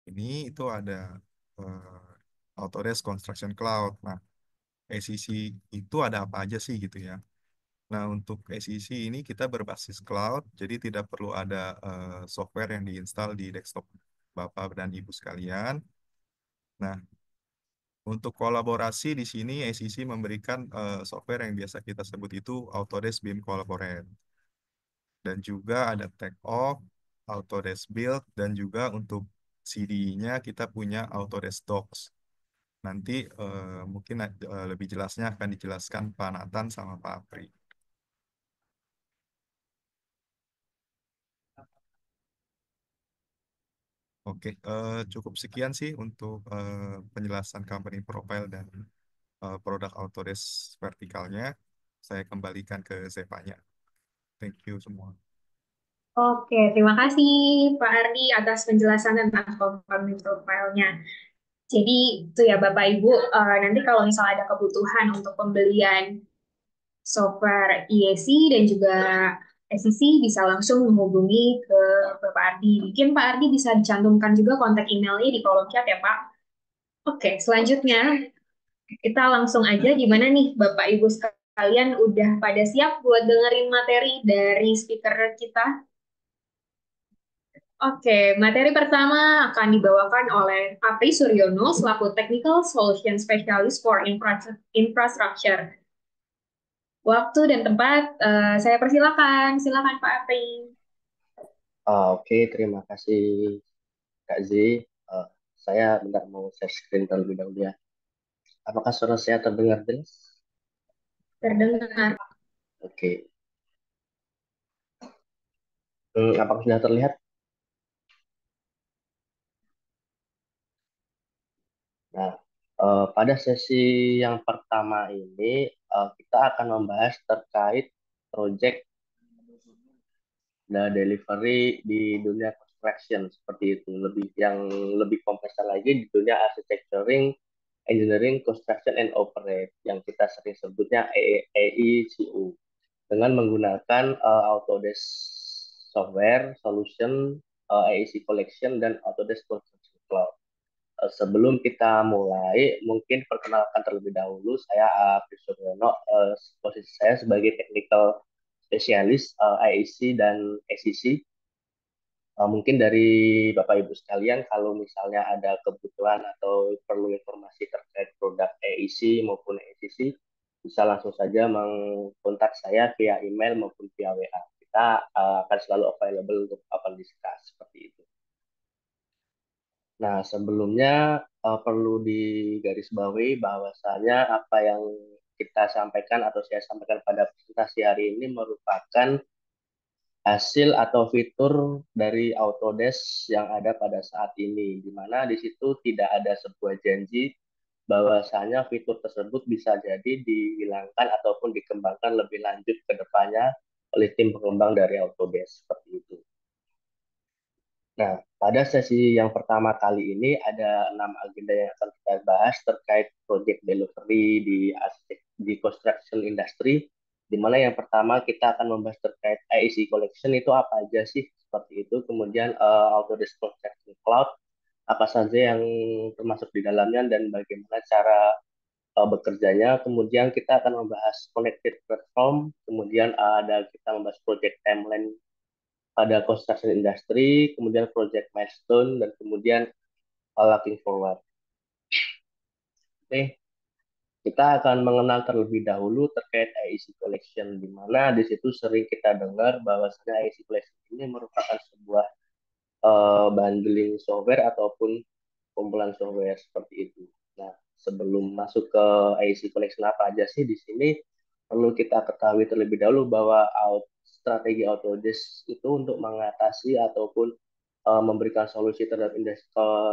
ini itu ada Autodesk Construction Cloud. Nah, ACC itu ada apa aja sih gitu ya. Nah, untuk ACC ini kita berbasis cloud, jadi tidak perlu ada software yang diinstal di desktop Bapak dan Ibu sekalian. Nah, untuk kolaborasi di sini ACC memberikan software yang biasa kita sebut itu Autodesk BIM Collaborate. Dan juga ada Take Off, Autodesk Build, dan juga untuk CD-nya kita punya Autodesk Docs. Nanti mungkin lebih jelasnya akan dijelaskan Pak Nathan sama Pak Apri. Oke, cukup sekian sih untuk penjelasan company profile dan produk Autodesk vertikalnya. Saya kembalikan ke Zepanya. Thank you semua. Oke, terima kasih Pak Ardi atas penjelasan tentang company profile-nya. Jadi itu ya Bapak Ibu, nanti kalau misalnya ada kebutuhan untuk pembelian software IEC dan juga SEC bisa langsung menghubungi ke Bapak Ardi. Mungkin Pak Ardi bisa dicantumkan juga kontak emailnya di kolom chat ya Pak. Oke, selanjutnya kita langsung aja gimana nih Bapak Ibu sekalian udah pada siap buat dengerin materi dari speaker kita? Oke, materi pertama akan dibawakan oleh Apri Suryono selaku Technical Solution Specialist for Infrastructure. Waktu dan tempat saya persilakan. Silakan Pak Apri. Oke, terima kasih Kak Z. Eh, saya bentar mau share screen terlebih dahulu ya. Apakah suara saya terdengar jelas? Terdengar. Oke. Apakah sudah terlihat? Nah, pada sesi yang pertama ini kita akan membahas terkait project dan delivery di dunia construction seperti itu. Lebih kompleks lagi di dunia architecturing, engineering, construction and operate yang kita sering sebutnya AECO dengan menggunakan Autodesk software solution, AEC collection dan Autodesk Construction Cloud. Sebelum kita mulai, mungkin perkenalkan terlebih dahulu, saya Chris Suryono, posisi saya sebagai technical spesialis IEC dan SEC. Mungkin dari Bapak Ibu sekalian, kalau misalnya ada kebutuhan atau perlu informasi terkait produk AEC maupun SEC, bisa langsung saja mengkontak saya via email maupun via WA. Kita akan selalu available untuk open discuss seperti itu. Nah, sebelumnya perlu digarisbawahi bahwasanya apa yang kita sampaikan atau saya sampaikan pada presentasi hari ini merupakan hasil atau fitur dari Autodesk yang ada pada saat ini, di mana di situ tidak ada sebuah janji bahwasanya fitur tersebut bisa jadi dihilangkan ataupun dikembangkan lebih lanjut ke depannya oleh tim pengembang dari Autodesk seperti itu. Nah, pada sesi yang pertama kali ini ada 6 agenda yang akan kita bahas terkait project delivery di construction industry, di mana yang pertama kita akan membahas terkait IEC collection itu apa aja sih seperti itu, kemudian Autodesk Construction Cloud apa saja yang termasuk di dalamnya dan bagaimana cara bekerjanya, kemudian kita akan membahas connected platform, kemudian ada kita membahas project timeline pada construction industry, kemudian project milestone, dan kemudian looking forward. Oke, kita akan mengenal terlebih dahulu terkait IEC Collection, di mana di situ sering kita dengar bahwasanya IEC Collection ini merupakan sebuah bundling software ataupun kumpulan software seperti itu. Nah, sebelum masuk ke IEC Collection apa aja sih di sini, perlu kita ketahui terlebih dahulu bahwa strategi Autodesk itu untuk mengatasi ataupun memberikan solusi terhadap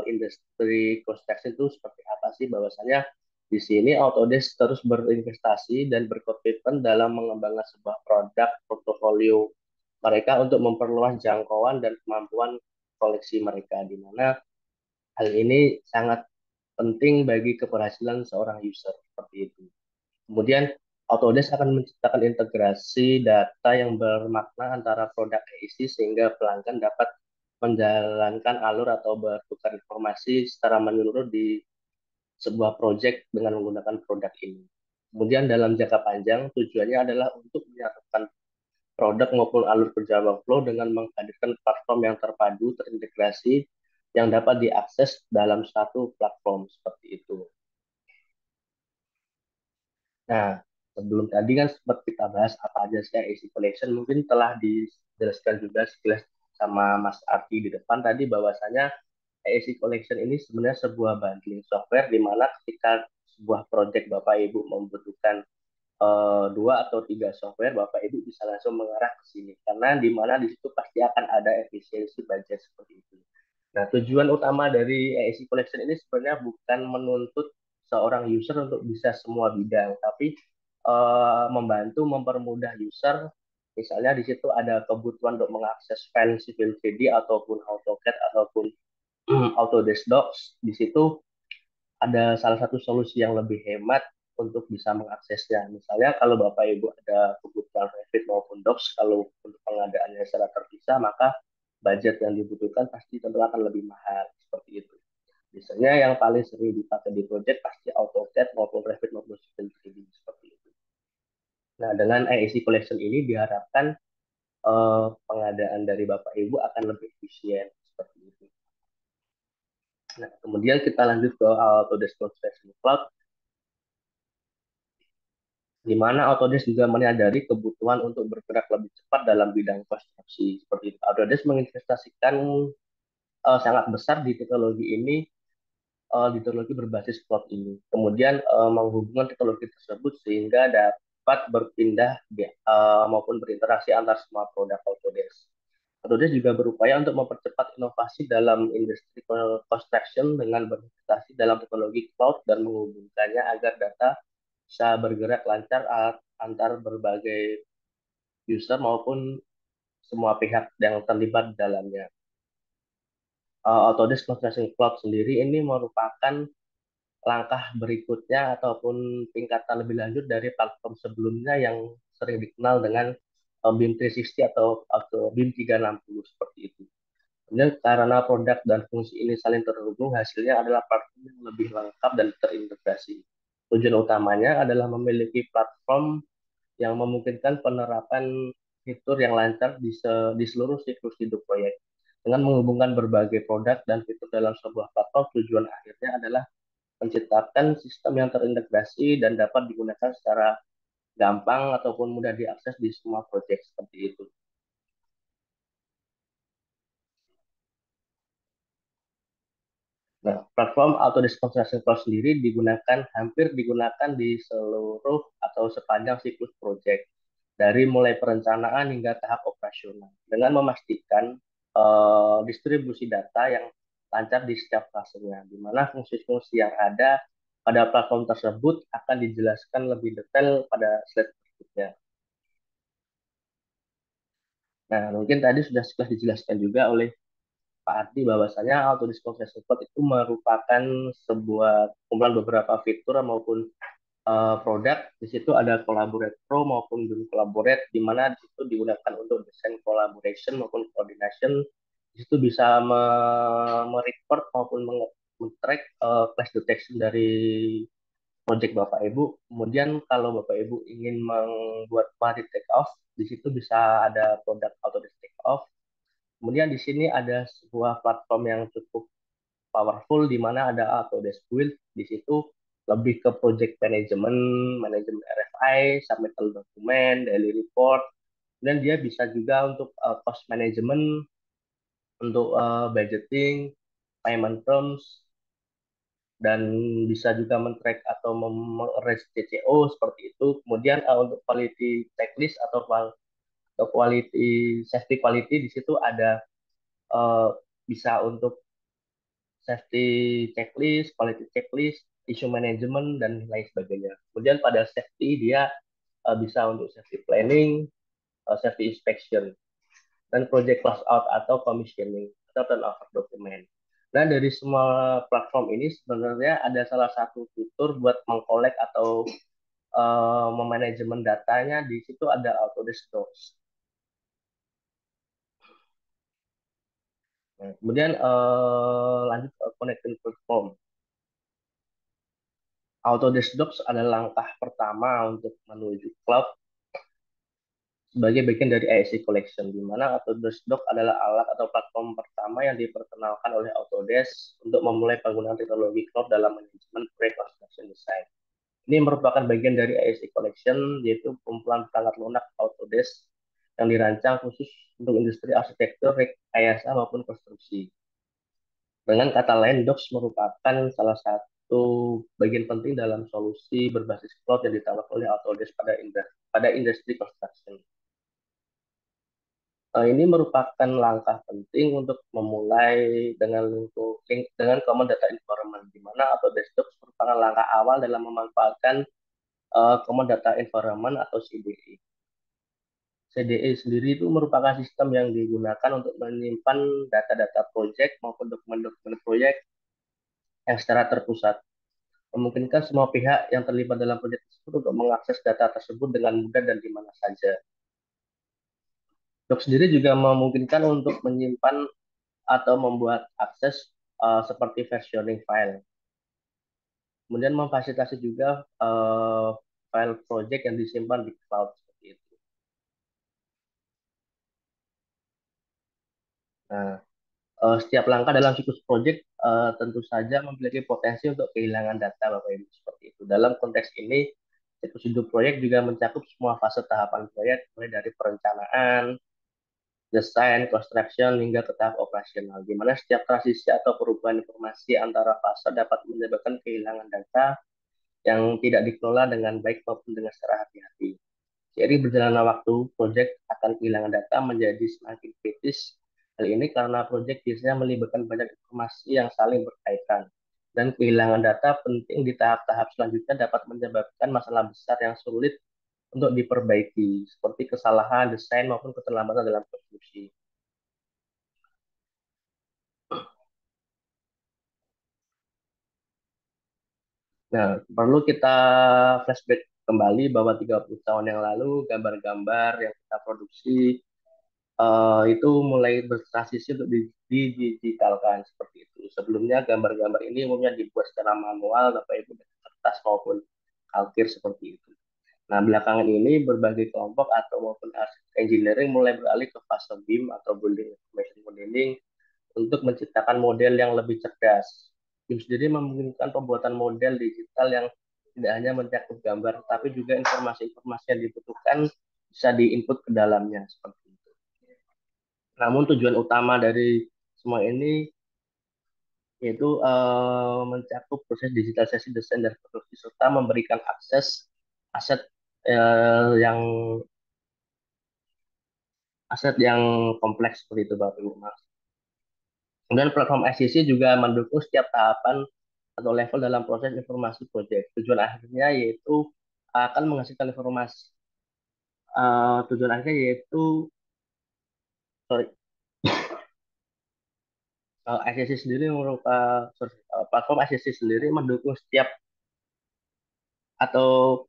industri construction itu seperti apa sih, bahwasanya di sini Autodesk terus berinvestasi dan berkomitmen dalam mengembangkan sebuah produk portofolio mereka untuk memperluas jangkauan dan kemampuan koleksi mereka, di mana hal ini sangat penting bagi keberhasilan seorang user seperti itu. Kemudian Autodesk akan menciptakan integrasi data yang bermakna antara produk AEC sehingga pelanggan dapat menjalankan alur atau bertukar informasi secara menyeluruh di sebuah project dengan menggunakan produk ini. Kemudian dalam jangka panjang tujuannya adalah untuk menyatukan produk maupun alur kerja workflow dengan menghadirkan platform yang terpadu, terintegrasi, yang dapat diakses dalam satu platform seperti itu. Nah, sebelum tadi kan sempat kita bahas apa aja sih AC Collection, mungkin telah dijelaskan juga sekilas sama Mas Arti di depan tadi bahwasanya AC Collection ini sebenarnya sebuah bundling software di mana ketika sebuah project Bapak Ibu membutuhkan dua atau tiga software, Bapak Ibu bisa langsung mengarah ke sini karena di mana di situ pasti akan ada efisiensi budget seperti itu. Nah, tujuan utama dari AIC Collection ini sebenarnya bukan menuntut seorang user untuk bisa semua bidang, tapi membantu mempermudah user. Misalnya di situ ada kebutuhan untuk mengakses file Civil 3D ataupun AutoCAD ataupun Autodesk Docs. Di situ ada salah satu solusi yang lebih hemat untuk bisa mengaksesnya. Misalnya kalau Bapak Ibu ada kebutuhan Revit maupun Docs, kalau untuk pengadaannya secara terpisah, maka budget yang dibutuhkan pasti tentu akan lebih mahal seperti itu. Biasanya yang paling sering dipakai di project pasti AutoCAD maupun Revit maupun Civil 3D seperti itu. Nah, dengan AEC Collection ini diharapkan pengadaan dari Bapak Ibu akan lebih efisien seperti itu. Nah, kemudian kita lanjut ke Autodesk Construction Cloud, di mana Autodesk juga menyadari kebutuhan untuk bergerak lebih cepat dalam bidang konstruksi. Seperti itu. Autodesk menginvestasikan sangat besar di teknologi ini, di teknologi berbasis cloud ini. Kemudian menghubungkan teknologi tersebut sehingga dapat berpindah maupun berinteraksi antar semua produk Autodesk. Autodesk juga berupaya untuk mempercepat inovasi dalam industri construction dengan berinvestasi dalam teknologi cloud dan menghubungkannya agar data bisa bergerak lancar antar berbagai user maupun semua pihak yang terlibat di dalamnya. Autodesk Construction Cloud sendiri ini merupakan langkah berikutnya ataupun tingkatan lebih lanjut dari platform sebelumnya yang sering dikenal dengan BIM 360 atau BIM 360 seperti itu. Kemudian karena produk dan fungsi ini saling terhubung, hasilnya adalah platform yang lebih lengkap dan terintegrasi. Tujuan utamanya adalah memiliki platform yang memungkinkan penerapan fitur yang lancar di seluruh siklus hidup proyek. Dengan menghubungkan berbagai produk dan fitur dalam sebuah platform, tujuan akhirnya adalah menciptakan sistem yang terintegrasi dan dapat digunakan secara gampang ataupun mudah diakses di semua proyek seperti itu. Nah, platform Autodesk Construction Cloud sendiri hampir digunakan di seluruh atau sepanjang siklus proyek, dari mulai perencanaan hingga tahap operasional, dengan memastikan distribusi data yang lancar di setiap fasenya, di mana fungsi-fungsi yang ada pada platform tersebut akan dijelaskan lebih detail pada slide berikutnya. Nah, mungkin tadi sudah sekilas dijelaskan juga oleh Pak Ardi bahwasanya Autodesk Construction Cloud itu merupakan sebuah kumpulan beberapa fitur maupun produk. Di situ ada Collaborate Pro maupun Zoom Collaborate, di mana di situ digunakan untuk desain collaboration maupun coordination. Di situ bisa mereport maupun men-track clash detection dari project Bapak Ibu. Kemudian kalau Bapak Ibu ingin membuat quality take off, di situ bisa ada produk Autodesk Take Off. Kemudian di sini ada sebuah platform yang cukup powerful di mana ada Autodesk Build. Di situ lebih ke project management, manajemen RFI, submittal dokumen, daily report. Dan dia bisa juga untuk cost management, untuk budgeting, payment terms, dan bisa juga men-track atau meng-arrange TCO seperti itu. Kemudian untuk quality checklist atau quality safety quality di situ ada uh, bisa untuk safety checklist, quality checklist, issue management, dan lain sebagainya. Kemudian pada safety dia bisa untuk safety planning, safety inspection, dan project closeout atau commissioning atau turnover dokumen. Nah, dari semua platform ini sebenarnya ada salah satu fitur buat mengkolek atau memanajemen datanya. Di situ ada Autodesk Docs. Nah, kemudian lanjut ke connecting platform. Autodesk Docs adalah langkah pertama untuk menuju cloud sebagai bagian dari ISC Collection, di mana Autodesk Docs adalah alat atau platform pertama yang diperkenalkan oleh Autodesk untuk memulai penggunaan teknologi cloud dalam manajemen proyek construction design. Ini merupakan bagian dari ISC Collection, yaitu kumpulan perangkat lunak Autodesk yang dirancang khusus untuk industri arsitektur, rekayasa maupun konstruksi. Dengan kata lain, Docs merupakan salah satu bagian penting dalam solusi berbasis cloud yang ditawarkan oleh Autodesk pada industri construction. Ini merupakan langkah penting untuk memulai dengan Common Data Environment, di mana Autodesk Docs merupakan langkah awal dalam memanfaatkan Common Data Environment atau CDE. CDE sendiri itu merupakan sistem yang digunakan untuk menyimpan data-data proyek maupun dokumen-dokumen proyek yang secara terpusat, memungkinkan semua pihak yang terlibat dalam proyek tersebut untuk mengakses data tersebut dengan mudah dan di mana saja. Doc sendiri juga memungkinkan untuk menyimpan atau membuat akses seperti versioning file. Kemudian memfasilitasi juga file project yang disimpan di cloud seperti itu. Nah, setiap langkah dalam siklus project tentu saja memiliki potensi untuk kehilangan data Bapak Ibu seperti itu. Dalam konteks ini, siklus hidup proyek juga mencakup semua fase tahapan proyek, mulai dari perencanaan, desain, construction, hingga ke tahap operasional, di mana setiap transisi atau perubahan informasi antara fase dapat menyebabkan kehilangan data yang tidak dikelola dengan baik maupun dengan secara hati-hati. Seiring berjalannya waktu, proyek akan kehilangan data menjadi semakin kritis. Hal ini karena proyek biasanya melibatkan banyak informasi yang saling berkaitan. Dan kehilangan data penting di tahap-tahap selanjutnya dapat menyebabkan masalah besar yang sulit untuk diperbaiki, seperti kesalahan desain maupun keterlambatan dalam konstruksi. Nah, perlu kita flashback kembali bahwa 30 tahun yang lalu gambar-gambar yang kita produksi itu mulai bertransisi untuk didigitalkan seperti itu. Sebelumnya gambar-gambar ini umumnya dibuat secara manual, Bapak Ibu, dengan kertas maupun kalkir seperti itu. Nah, belakangan ini berbagai kelompok atau maupun engineering mulai beralih ke fase BIM atau Building Information Modeling untuk menciptakan model yang lebih cerdas. BIM sendiri memungkinkan pembuatan model digital yang tidak hanya mencakup gambar, tapi juga informasi-informasi yang dibutuhkan bisa diinput ke dalamnya seperti itu. Namun tujuan utama dari semua ini yaitu mencakup proses digitalisasi desain dan produksi serta memberikan akses aset yang kompleks seperti itu Bapak Ibu Mas. Kemudian platform ICC juga mendukung setiap tahapan atau level dalam proses informasi proyek. Tujuan akhirnya yaitu akan menghasilkan informasi. Tujuan akhirnya yaitu sorry, ICC sendiri merupakan platform ICC sendiri mendukung setiap atau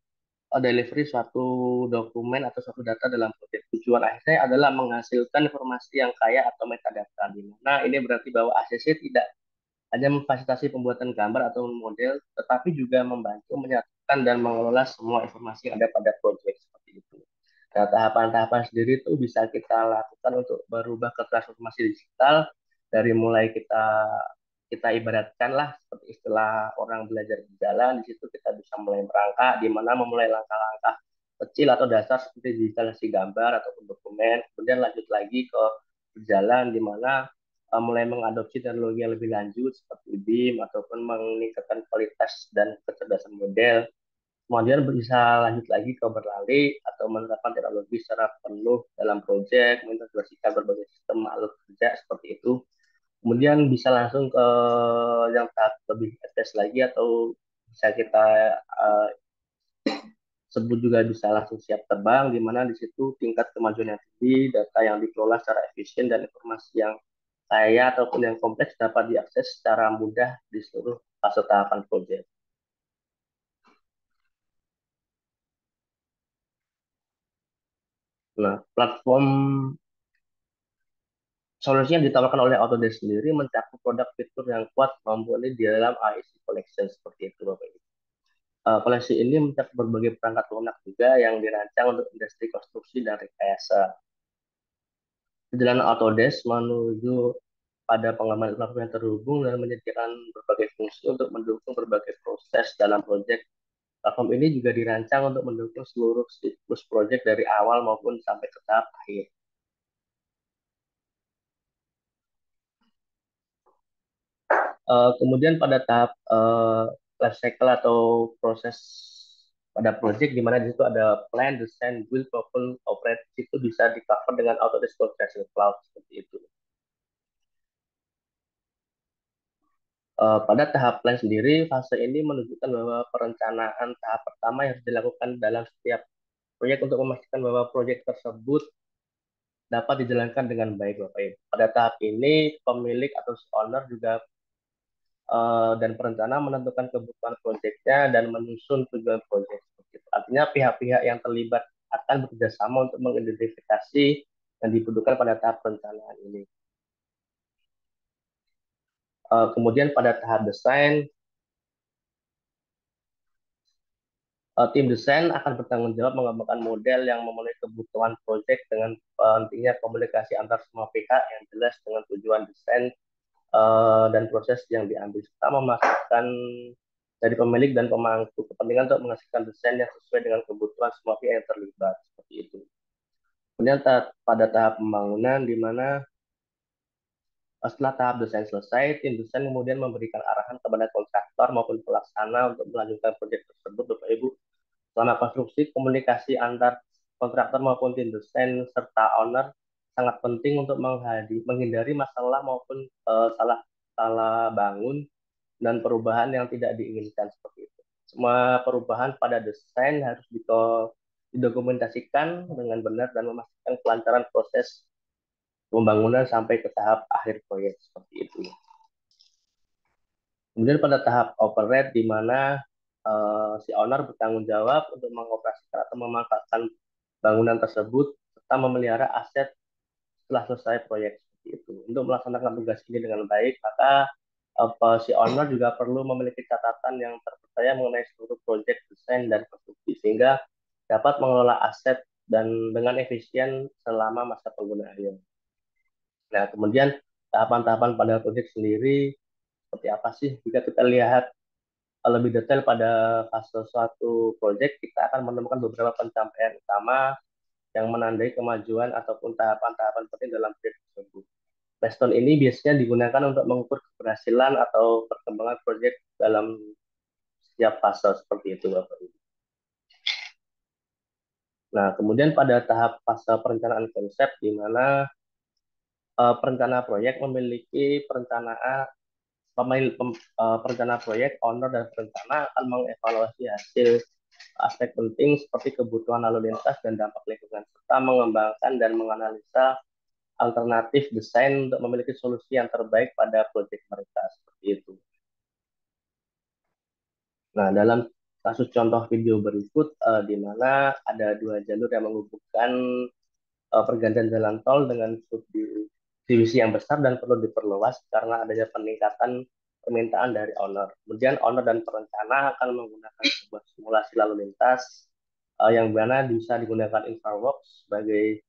delivery suatu dokumen atau suatu data dalam proyek. Tujuan akhirnya adalah menghasilkan informasi yang kaya atau metadata. Di mana ini berarti bahwa ACC tidak hanya memfasilitasi pembuatan gambar atau model, tetapi juga membantu menyatukan dan mengelola semua informasi yang ada pada proyek seperti itu. Nah, tahapan-tahapan sendiri itu bisa kita lakukan untuk berubah ke transformasi digital dari mulai kita kita ibaratkan lah seperti istilah orang belajar berjalan, di situ kita bisa mulai merangkak, di mana memulai langkah-langkah kecil atau dasar seperti digitalisasi gambar ataupun dokumen, kemudian lanjut lagi ke berjalan di mana mulai mengadopsi teknologi yang lebih lanjut seperti BIM ataupun meningkatkan kualitas dan kecerdasan model. Kemudian bisa lanjut lagi ke beralih atau menerapkan teknologi secara penuh dalam proyek, mengintegrasikan berbagai sistem alat kerja seperti itu. Kemudian bisa langsung ke yang tahap lebih advance lagi atau bisa kita uh, sebut juga bisa langsung siap terbang, di mana di situ tingkat kemajuan yang tinggi, data yang dikelola secara efisien, dan informasi yang kaya ataupun yang kompleks dapat diakses secara mudah di seluruh fase tahapan proyek. Nah, platform Solusi yang ditawarkan oleh Autodesk sendiri mencakup produk fitur yang kuat kemampuan di dalam AEC Collection seperti itu, Bapak Ibu. Koleksi ini mencakup berbagai perangkat lunak juga yang dirancang untuk industri konstruksi dan rekayasa. Perjalanan Autodesk menuju pada pengembangan platform yang terhubung dan menyediakan berbagai fungsi untuk mendukung berbagai proses dalam proyek. Platform ini juga dirancang untuk mendukung seluruh siklus proyek dari awal maupun sampai ke tahap akhir. Kemudian pada tahap life cycle atau proses pada project di mana di situ ada plan, design, build, maupun operate itu bisa di cover dengan Autodesk Construction Cloud seperti itu. Pada tahap plan sendiri, fase ini menunjukkan bahwa perencanaan tahap pertama yang harus dilakukan dalam setiap proyek untuk memastikan bahwa proyek tersebut dapat dijalankan dengan baik, Bapak Ibu. Pada tahap ini, pemilik atau owner juga dan perencana menentukan kebutuhan proyeknya dan menyusun tujuan proyek. Artinya pihak-pihak yang terlibat akan bekerjasama untuk mengidentifikasi yang dibutuhkan pada tahap perencanaan ini. Kemudian pada tahap desain, tim desain akan bertanggung jawab mengembangkan model yang memenuhi kebutuhan proyek dengan pentingnya komunikasi antar semua pihak yang jelas dengan tujuan desain dan proses yang diambil, serta memastikan dari pemilik dan pemangku kepentingan untuk menghasilkan desain yang sesuai dengan kebutuhan semua pihak yang terlibat seperti itu. Kemudian pada tahap pembangunan di mana setelah tahap desain selesai, tim desain kemudian memberikan arahan kepada kontraktor maupun pelaksana untuk melanjutkan proyek tersebut, Bapak Ibu. Selama konstruksi, komunikasi antar kontraktor maupun tim desain serta owner sangat penting untuk menghindari masalah maupun salah salah bangun dan perubahan yang tidak diinginkan seperti itu. Semua perubahan pada desain harus didokumentasikan dengan benar dan memastikan kelancaran proses pembangunan sampai ke tahap akhir proyek seperti itu. Kemudian pada tahap operate di mana si owner bertanggung jawab untuk mengoperasikan atau memanfaatkan bangunan tersebut serta memelihara aset setelah selesai proyek seperti itu. Untuk melaksanakan tugas ini dengan baik, maka si owner juga perlu memiliki catatan yang terpercaya mengenai seluruh proyek desain dan konstruksi sehingga dapat mengelola aset dan dengan efisien selama masa penggunaannya. Nah, kemudian tahapan-tahapan pada proyek sendiri seperti apa sih? Jika kita lihat lebih detail pada fase suatu proyek, kita akan menemukan beberapa pencapaian utama yang menandai kemajuan ataupun tahapan-tahapan penting dalam proyek tersebut. Milestone ini biasanya digunakan untuk mengukur keberhasilan atau perkembangan proyek dalam setiap fase seperti itu, Bapak Ibu. Nah, kemudian pada tahap fase perencanaan konsep, di mana perencana proyek memiliki perencana proyek, owner dan perencana akan mengevaluasi hasil aspek penting seperti kebutuhan lalu lintas dan dampak lingkungan, serta mengembangkan dan menganalisa alternatif desain untuk memiliki solusi yang terbaik pada proyek mereka seperti itu. Nah, dalam kasus contoh video berikut di mana ada dua jalur yang menghubungkan pergantian jalan tol dengan divisi yang besar dan perlu diperluas karena adanya peningkatan permintaan dari owner. Kemudian owner dan perencana akan menggunakan sebuah simulasi lalu lintas yang mana bisa digunakan InfraWorks sebagai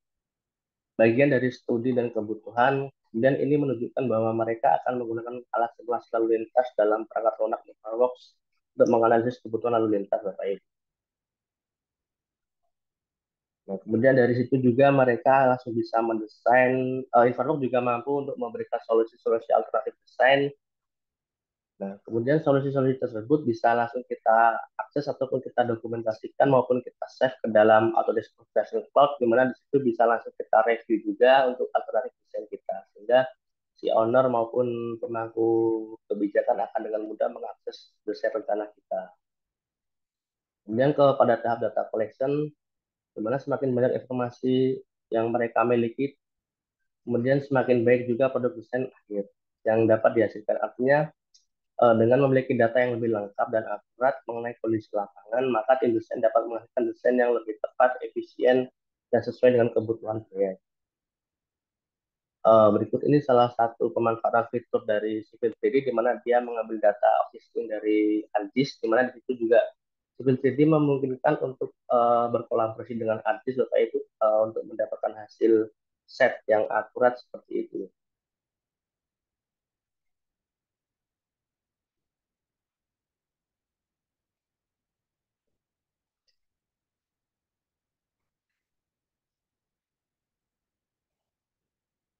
bagian dari studi dan kebutuhan. Kemudian ini menunjukkan bahwa mereka akan menggunakan alat simulasi lalu lintas dalam perangkat lunak InfraWorks untuk menganalisis kebutuhan lalu lintas, Bapak Ibu. Nah, kemudian dari situ juga mereka langsung bisa mendesain. InfraWorks juga mampu untuk memberikan solusi-solusi alternatif desain. Nah, kemudian solusi-solusi tersebut bisa langsung kita akses ataupun kita dokumentasikan maupun kita save ke dalam Autodesk Construction Cloud, di mana di situ bisa langsung kita review juga untuk alternatif desain kita, sehingga si owner maupun pemangku kebijakan akan dengan mudah mengakses desain rencana kita. Kemudian pada tahap data collection, di mana semakin banyak informasi yang mereka miliki, kemudian semakin baik juga produk desain akhir yang dapat dihasilkan. Artinya dengan memiliki data yang lebih lengkap dan akurat mengenai kondisi lapangan, maka tim desain dapat menghasilkan desain yang lebih tepat, efisien, dan sesuai dengan kebutuhan proyek. Berikut ini salah satu pemanfaatan fitur dari Civil 3D di mana dia mengambil data existing dari ArcGIS, di mana di situ juga Civil 3D memungkinkan untuk berkolaborasi dengan ArcGIS Bapak Ibu untuk mendapatkan hasil set yang akurat seperti itu.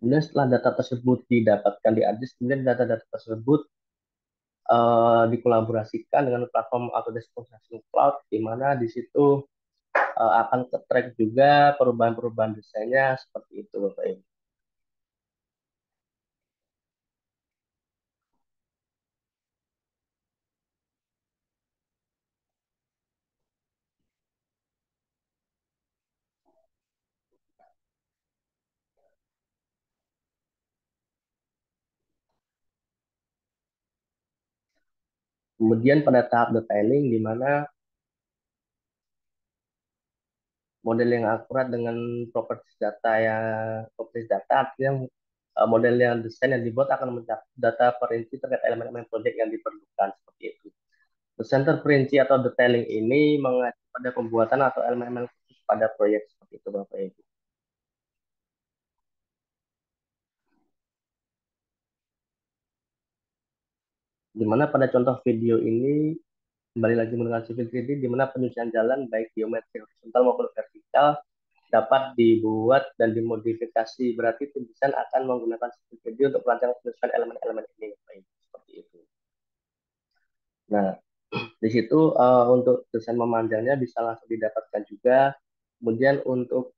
Kemudian setelah data tersebut didapatkan di ArcGIS, kemudian data-data tersebut dikolaborasikan dengan platform Autodesk Construction Cloud, di mana di situ akan ke-track juga perubahan-perubahan desainnya seperti itu Bapak Ibu. Kemudian pada tahap detailing di mana model yang akurat dengan properties data artinya model yang desain yang dibuat akan mencakup data perinci terkait elemen-elemen proyek yang diperlukan seperti itu. Desain terperinci atau detailing ini mengacu pada pembuatan atau elemen-elemen khusus pada proyek seperti itu Bapak Ibu. Di mana pada contoh video ini kembali lagi menggunakan Civil 3D di mana penyusunan jalan baik geometri horizontal maupun vertikal dapat dibuat dan dimodifikasi. Berarti tim desain akan menggunakan Civil 3D untuk merancang penyusunan elemen-elemen ini Bapak Ibu. Seperti itu. Nah, di situ untuk desain memanjangnya bisa langsung didapatkan juga. Kemudian untuk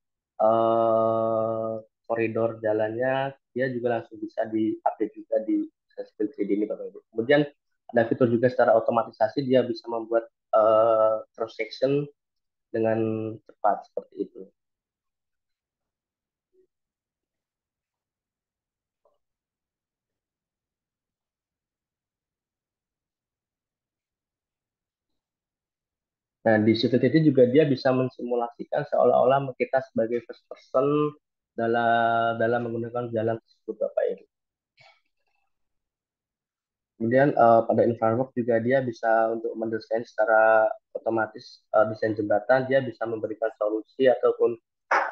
koridor jalannya dia juga langsung bisa diupdate juga di Civil 3D ini Bapak Ibu. Kemudian ada fitur juga secara otomatisasi dia bisa membuat cross section dengan cepat seperti itu. Nah, di situ itu juga dia bisa mensimulasikan seolah-olah kita sebagai first person dalam menggunakan jalan tersebut Bapak Ibu. Kemudian pada infrawork juga dia bisa untuk mendesain secara otomatis desain jembatan, dia bisa memberikan solusi ataupun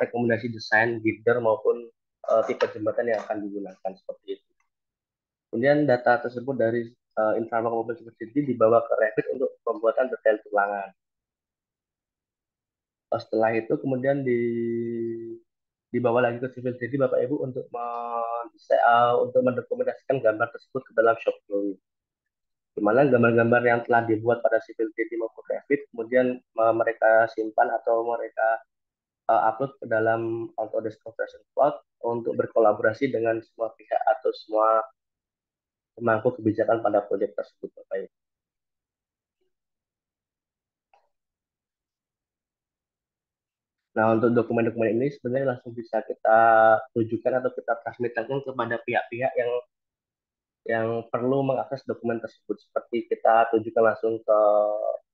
rekomendasi desain girder maupun tipe jembatan yang akan digunakan seperti itu. Kemudian data tersebut dari infrawork maupun seperti dibawa ke Revit untuk pembuatan detail tulangan. Setelah itu kemudian dibawa lagi ke Civil 3D Bapak Ibu untuk mendokumentasikan gambar tersebut ke dalam shop drawing. Di mana gambar-gambar yang telah dibuat pada Civil 3D maupun Revit kemudian mereka simpan atau mereka upload ke dalam Autodesk Construction Cloud untuk berkolaborasi dengan semua pihak atau semua pemangku kebijakan pada proyek tersebut Bapak Ibu. Nah, untuk dokumen-dokumen ini sebenarnya langsung bisa kita tujukan atau kita transmitkan kepada pihak-pihak yang perlu mengakses dokumen tersebut. Seperti kita tujukan langsung ke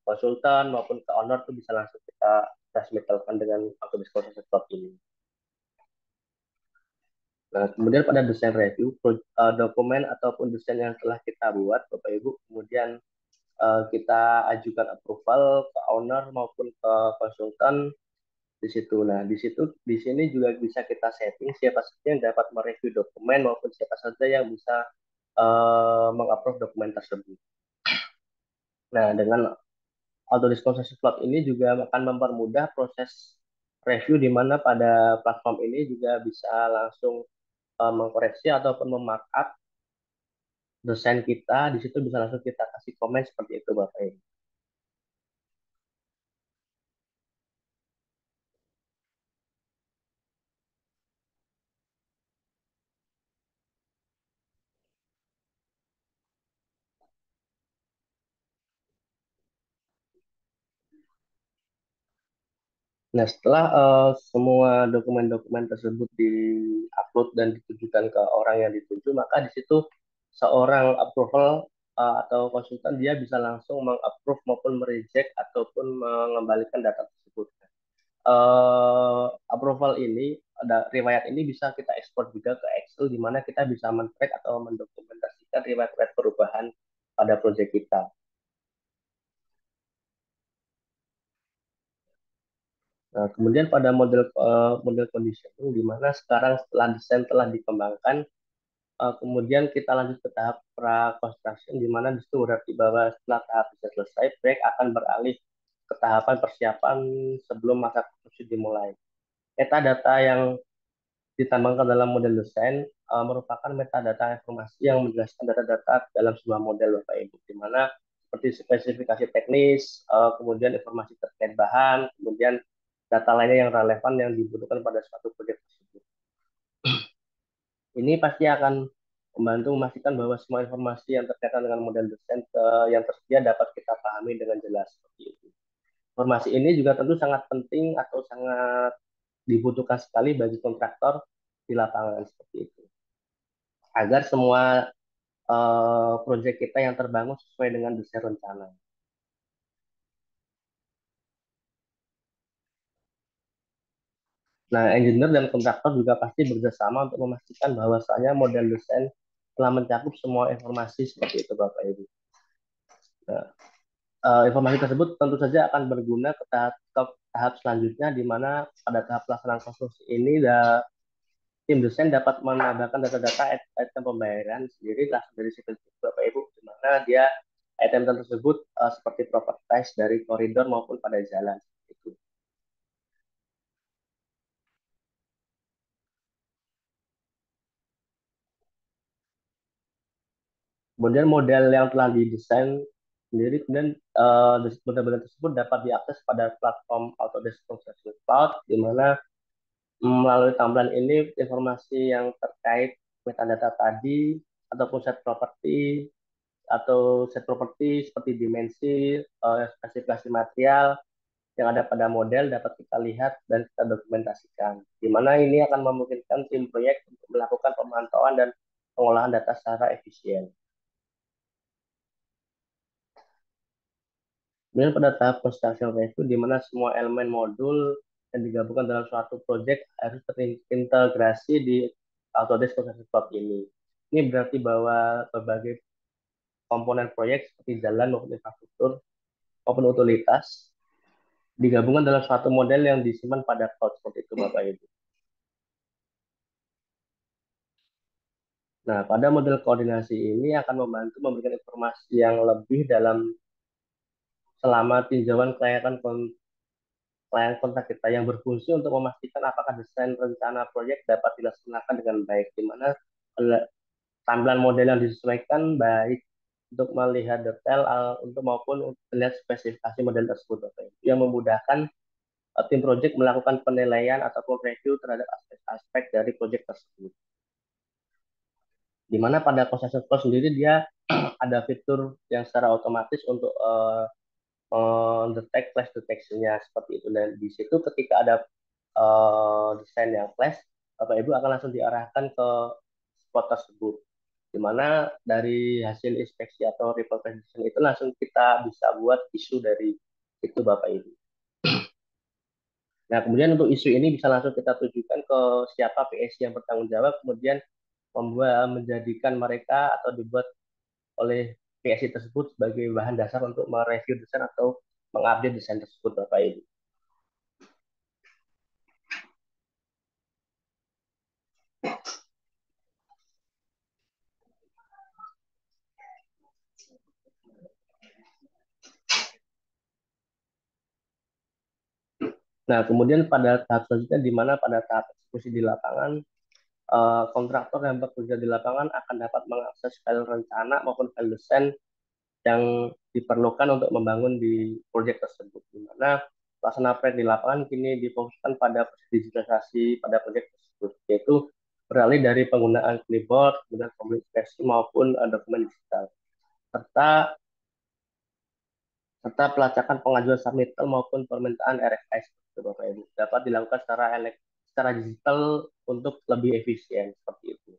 konsultan maupun ke owner itu bisa langsung kita transmitkan dengan Autodesk Construction Cloud ini. Nah, kemudian pada desain review, dokumen ataupun desain yang telah kita buat, Bapak Ibu, kemudian kita ajukan approval ke owner maupun ke konsultan di situ. Nah, di sini juga bisa kita setting siapa saja yang dapat mereview dokumen maupun siapa saja yang bisa mengupload dokumen tersebut. Nah, dengan Autodesk Construction Cloud ini juga akan mempermudah proses review di mana pada platform ini juga bisa langsung mengkoreksi ataupun memarkup desain kita. Di situ bisa langsung kita kasih komen seperti itu Bapak Ibu. Nah, setelah semua dokumen-dokumen tersebut di-upload dan ditujukan ke orang yang dituju, maka di situ seorang approval atau konsultan dia bisa langsung meng-approve maupun mereject ataupun mengembalikan data tersebut. Approval ini ada riwayat ini bisa kita ekspor juga ke Excel, di mana kita bisa men-track atau mendokumentasikan riwayat-riwayat perubahan pada proyek kita. Nah, kemudian pada model conditioning, di mana sekarang setelah desain telah dikembangkan, kemudian kita lanjut ke tahap pra-construction, di mana di situ berarti bahwa setelah tahap desain selesai, proyek akan beralih ke tahapan persiapan sebelum masa konstruksi dimulai. Metadata yang ditambahkan dalam model desain merupakan metadata informasi yang menjelaskan data-data dalam sebuah model, Bapak Ibu, di mana seperti spesifikasi teknis, kemudian informasi terkait bahan, kemudian data lainnya yang relevan yang dibutuhkan pada suatu proyek tersebut. Ini pasti akan membantu memastikan bahwa semua informasi yang terkaitan dengan model desain yang tersedia dapat kita pahami dengan jelas. Seperti itu. Informasi ini juga tentu sangat penting atau sangat dibutuhkan sekali bagi kontraktor di lapangan seperti itu. Agar semua proyek kita yang terbangun sesuai dengan desain rencana. Nah, engineer dan kontraktor juga pasti bekerjasama untuk memastikan bahwasanya model desain telah mencakup semua informasi seperti itu, Bapak Ibu. Nah, informasi tersebut tentu saja akan berguna ke tahap selanjutnya, di mana pada tahap pelaksanaan konstruksi ini tim desain dapat menambahkan data-data item pembayaran sendiri langsung dari situ, Bapak Ibu, di mana dia item tersebut seperti property types dari koridor maupun pada jalan. Itu. Kemudian model yang telah didesain sendiri, kemudian model-model tersebut dapat diakses pada platform Autodesk Construction Cloud, di mana melalui tampilan ini informasi yang terkait metadata tadi ataupun set properti seperti dimensi, spesifikasi material yang ada pada model dapat kita lihat dan kita dokumentasikan. Di mana ini akan memungkinkan tim proyek untuk melakukan pemantauan dan pengolahan data secara efisien. Kemudian pada tahap construction itu di mana semua elemen modul yang digabungkan dalam suatu proyek harus terintegrasi di Autodesk Construction Cloud ini. Ini berarti bahwa berbagai komponen proyek seperti jalan maupun infrastruktur maupun utilitas digabungkan dalam suatu model yang disimpan pada cloud seperti itu, Bapak Ibu. Nah, pada model koordinasi ini akan membantu memberikan informasi yang lebih dalam selama tinjauan klien kontak kita yang berfungsi untuk memastikan apakah desain rencana proyek dapat dilaksanakan dengan baik, di mana tampilan model yang disesuaikan baik untuk melihat detail untuk maupun untuk melihat spesifikasi model tersebut, yang memudahkan tim proyek melakukan penilaian ataupun review terhadap aspek-aspek dari proyek tersebut. Di mana pada construction flow sendiri dia ada fitur yang secara otomatis untuk detect flash detection-nya seperti itu, dan di situ ketika ada desain yang flash, Bapak Ibu akan langsung diarahkan ke spot tersebut, di mana dari hasil inspeksi atau report presentation itu langsung kita bisa buat isu dari itu, Bapak Ibu. Nah, kemudian untuk isu ini bisa langsung kita tujukan ke siapa PSC yang bertanggung jawab, kemudian menjadikan mereka atau dibuat oleh PSC tersebut sebagai bahan dasar untuk mereview desain atau mengupdate desain tersebut, Bapak Ibu. Nah, kemudian pada tahap selanjutnya, di mana pada tahap eksekusi di lapangan, kontraktor yang bekerja di lapangan akan dapat mengakses file rencana maupun file desain yang diperlukan untuk membangun di proyek tersebut, di mana pelaksana proyek di lapangan kini difokuskan pada digitalisasi pada proyek tersebut, yaitu beralih dari penggunaan clipboard, kemudian komunikasi maupun dokumen digital, serta serta pelacakan pengajuan submittal maupun permintaan RFI seperti Bapak Ibu dapat dilakukan secara digital untuk lebih efisien seperti itu.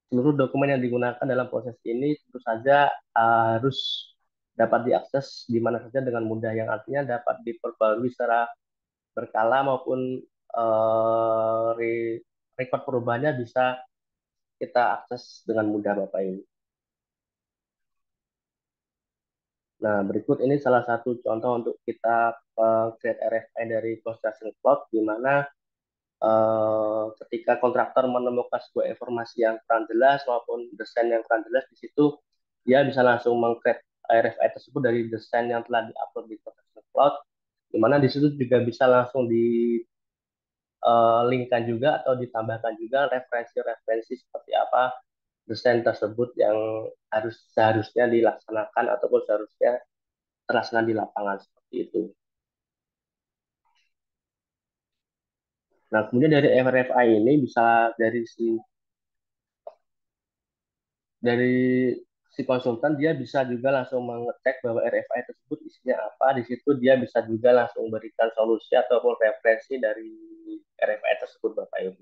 Seluruh dokumen yang digunakan dalam proses ini tentu saja harus dapat diakses di mana saja dengan mudah, yang artinya dapat diperbarui secara berkala maupun record perubahannya bisa kita akses dengan mudah Bapak Ibu. Nah, berikut ini salah satu contoh untuk kita create RFI dari Construction Cloud, di mana ketika kontraktor menemukan sebuah informasi yang kurang jelas maupun desain yang kurang jelas, di situ dia bisa langsung meng-create RFI tersebut dari desain yang telah di-upload di Construction Cloud, di mana di situ juga bisa langsung di linkkan juga atau ditambahkan juga referensi-referensi seperti apa desain tersebut yang seharusnya dilaksanakan ataupun seharusnya terlaksana di lapangan seperti itu. Nah, kemudian dari RFI ini bisa dari si konsultan dia bisa juga langsung mengecek bahwa RFI tersebut isinya apa. Di situ dia bisa juga langsung berikan solusi ataupun referensi dari RFI tersebut Bapak Ibu.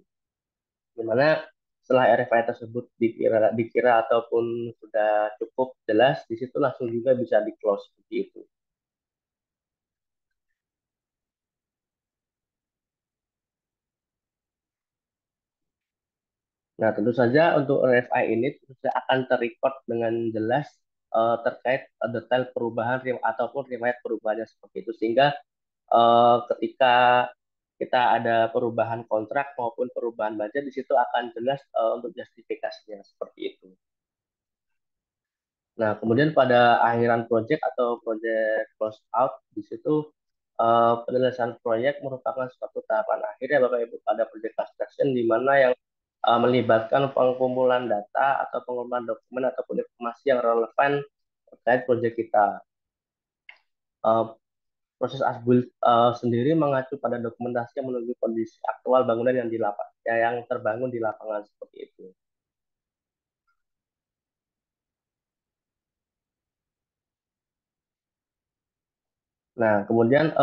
Dimana setelah RFI tersebut dikira ataupun sudah cukup jelas, di situ langsung juga bisa di close seperti itu. Nah, tentu saja untuk RFI ini tentu saja akan terrecord dengan jelas terkait detail perubahan ataupun riwayat perubahannya seperti itu, sehingga ketika kita ada perubahan kontrak maupun perubahan budget, di situ akan jelas untuk justifikasinya seperti itu. Nah, kemudian pada akhiran project atau project close out, di situ penyelesaian proyek merupakan suatu tahapan akhir ya Bapak Ibu pada project construction, di mana yang melibatkan pengumpulan data atau pengumpulan dokumen ataupun informasi yang relevan terkait proyek kita. Uh, Proses asbul sendiri mengacu pada dokumentasi yang menunjukkan kondisi aktual bangunan yang yang terbangun di lapangan seperti itu. Nah, kemudian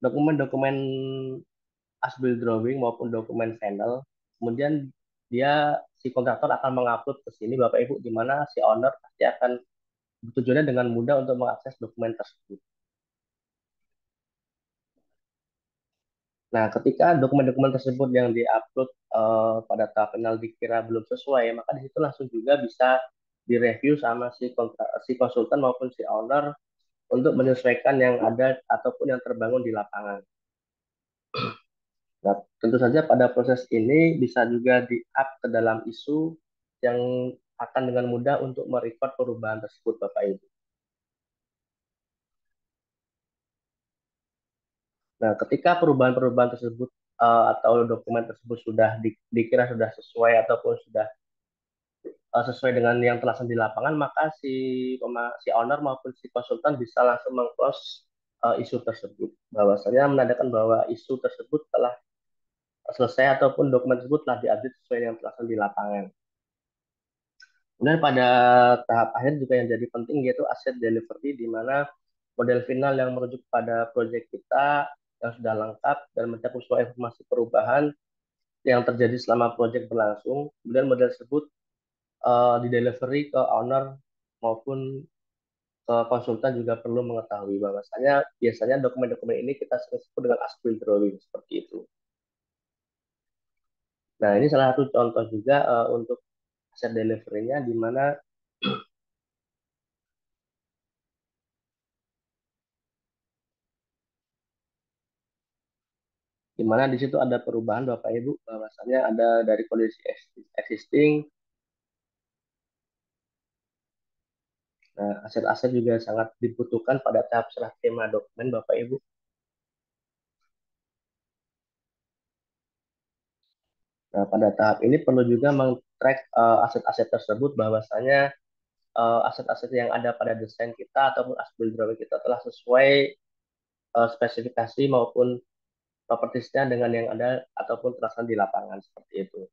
dokumen-dokumen asbul drawing maupun dokumen panel, kemudian si kontraktor akan mengupload ke sini Bapak Ibu, di mana si owner pasti akan tujuannya dengan mudah untuk mengakses dokumen tersebut. Nah, ketika dokumen-dokumen tersebut yang diupload pada tahap final dikira belum sesuai, maka di situ langsung juga bisa direview sama si konsultan maupun si owner untuk menyesuaikan yang ada ataupun yang terbangun di lapangan. Nah, tentu saja pada proses ini bisa juga di-up ke dalam isu yang akan dengan mudah untuk merecord perubahan tersebut, Bapak Ibu. Nah, ketika perubahan-perubahan tersebut atau dokumen tersebut sudah dikira sudah sesuai ataupun sudah sesuai dengan yang terlaksana di lapangan, maka si owner maupun si konsultan bisa langsung mengclose isu tersebut. Bahwasanya menandakan bahwa isu tersebut telah selesai ataupun dokumen tersebut telah diupdate sesuai yang terlaksana di lapangan. Kemudian pada tahap akhir juga yang jadi penting yaitu asset delivery, di mana model final yang merujuk pada proyek kita yang sudah lengkap dan mencakup semua informasi perubahan yang terjadi selama proyek berlangsung. Kemudian model tersebut di delivery ke owner maupun ke konsultan juga perlu mengetahui bahwasanya biasanya dokumen-dokumen ini kita sebut dengan as-built drawing seperti itu. Nah, ini salah satu contoh juga untuk aset delivery-nya, di mana di situ ada perubahan Bapak Ibu, bahwasanya ada dari kondisi existing. Nah, aset-aset juga sangat dibutuhkan pada tahap serah terima dokumen Bapak Ibu. Nah, pada tahap ini perlu juga meng-track aset-aset tersebut, bahwasanya aset-aset yang ada pada desain kita ataupun as-built drawing kita telah sesuai spesifikasi maupun propertiesnya dengan yang ada ataupun terlaksana di lapangan seperti itu.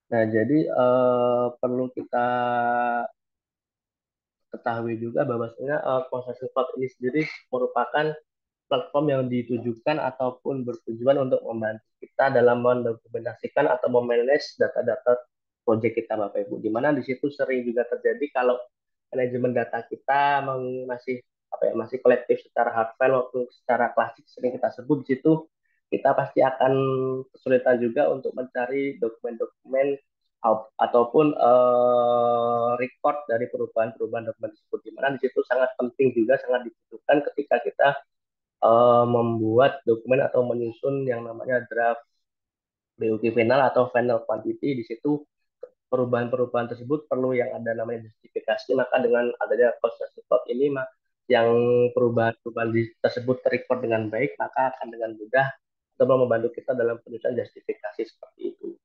Nah, jadi perlu kita ketahui juga bahwasanya Construction Cloud ini sendiri merupakan platform yang ditujukan ataupun bertujuan untuk membantu kita dalam mendokumentasikan atau memanage data-data proyek kita Bapak Ibu. Di mana di situ sering juga terjadi kalau manajemen data kita masih masih kolektif secara hard file maupun secara klasik sering kita sebut di situ kita pasti akan kesulitan juga untuk mencari dokumen-dokumen ataupun record dari perubahan-perubahan dokumen tersebut. Di mana di situ sangat penting juga sangat dibutuhkan ketika kita membuat dokumen atau menyusun yang namanya draft BUQ final atau final quantity. Di situ perubahan-perubahan tersebut perlu yang ada namanya justifikasi, maka dengan adanya construction code ini yang perubahan-perubahan tersebut terrecord dengan baik, maka akan dengan mudah coba membantu kita dalam penyusunan justifikasi seperti itu.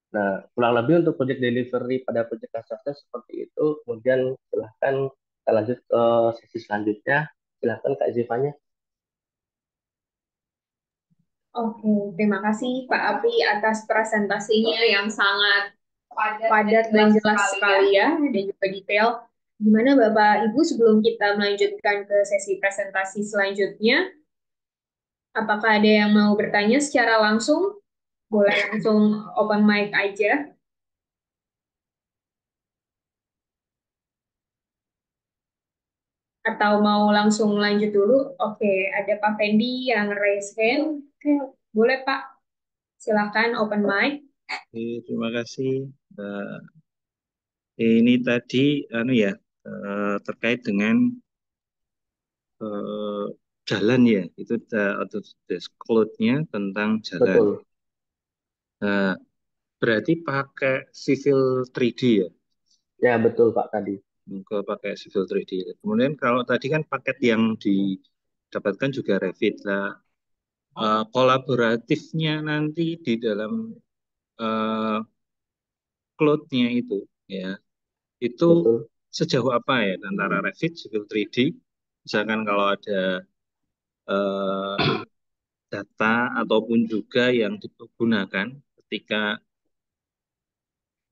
Nah, kurang lebih untuk project delivery pada project construction seperti itu. Kemudian silahkan kita lanjut ke sesi selanjutnya. Silahkan Kak Zivanya. Oke, terima kasih Pak Apri atas presentasinya yang sangat padat dan jelas sekali ya, dan juga detail. Gimana Bapak Ibu sebelum kita melanjutkan ke sesi presentasi selanjutnya, apakah ada yang mau bertanya secara langsung? Boleh langsung open mic aja. Atau mau langsung lanjut dulu? Oke, ada Pak Fendi yang raise hand. Oke, boleh Pak, silakan open mic. Oke, terima kasih. Eh, ini tadi anu ya terkait dengan eh, jalan ya, itu atau cloud-nya tentang jalan. Betul. Nah, berarti pakai Civil 3D ya, Ya, betul Pak tadi. ke pakai Civil 3D. Kemudian kalau tadi kan paket yang didapatkan juga Revit. Nah, kolaboratifnya nanti di dalam eh, cloud-nya itu ya, itu Betul. sejauh apa ya antara Revit, Civil 3D, misalkan kalau ada eh, data ataupun juga yang digunakan ketika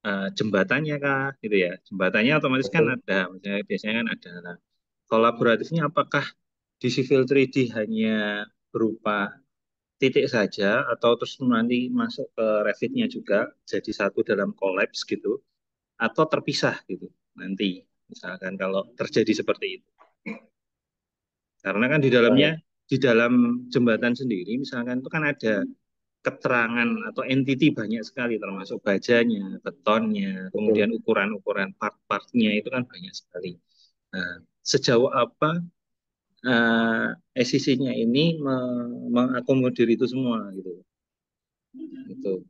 jembatannya kah, gitu ya. Jembatannya otomatis kan Betul. ada, misalnya biasanya kan ada. Nah, kolaboratifnya apakah di Civil 3D hanya berupa titik saja atau terus nanti masuk ke Revit-nya juga jadi satu dalam collapse gitu atau terpisah gitu nanti misalkan kalau terjadi seperti itu. Karena kan di dalamnya, Eh, di dalam jembatan sendiri, misalkan itu kan ada keterangan atau entiti banyak sekali, termasuk bajanya, betonnya, kemudian betul. ukuran-ukuran part-partnya itu kan banyak sekali. Nah, sejauh apa SEC-nya ini mengakomodir itu semua gitu. Itu,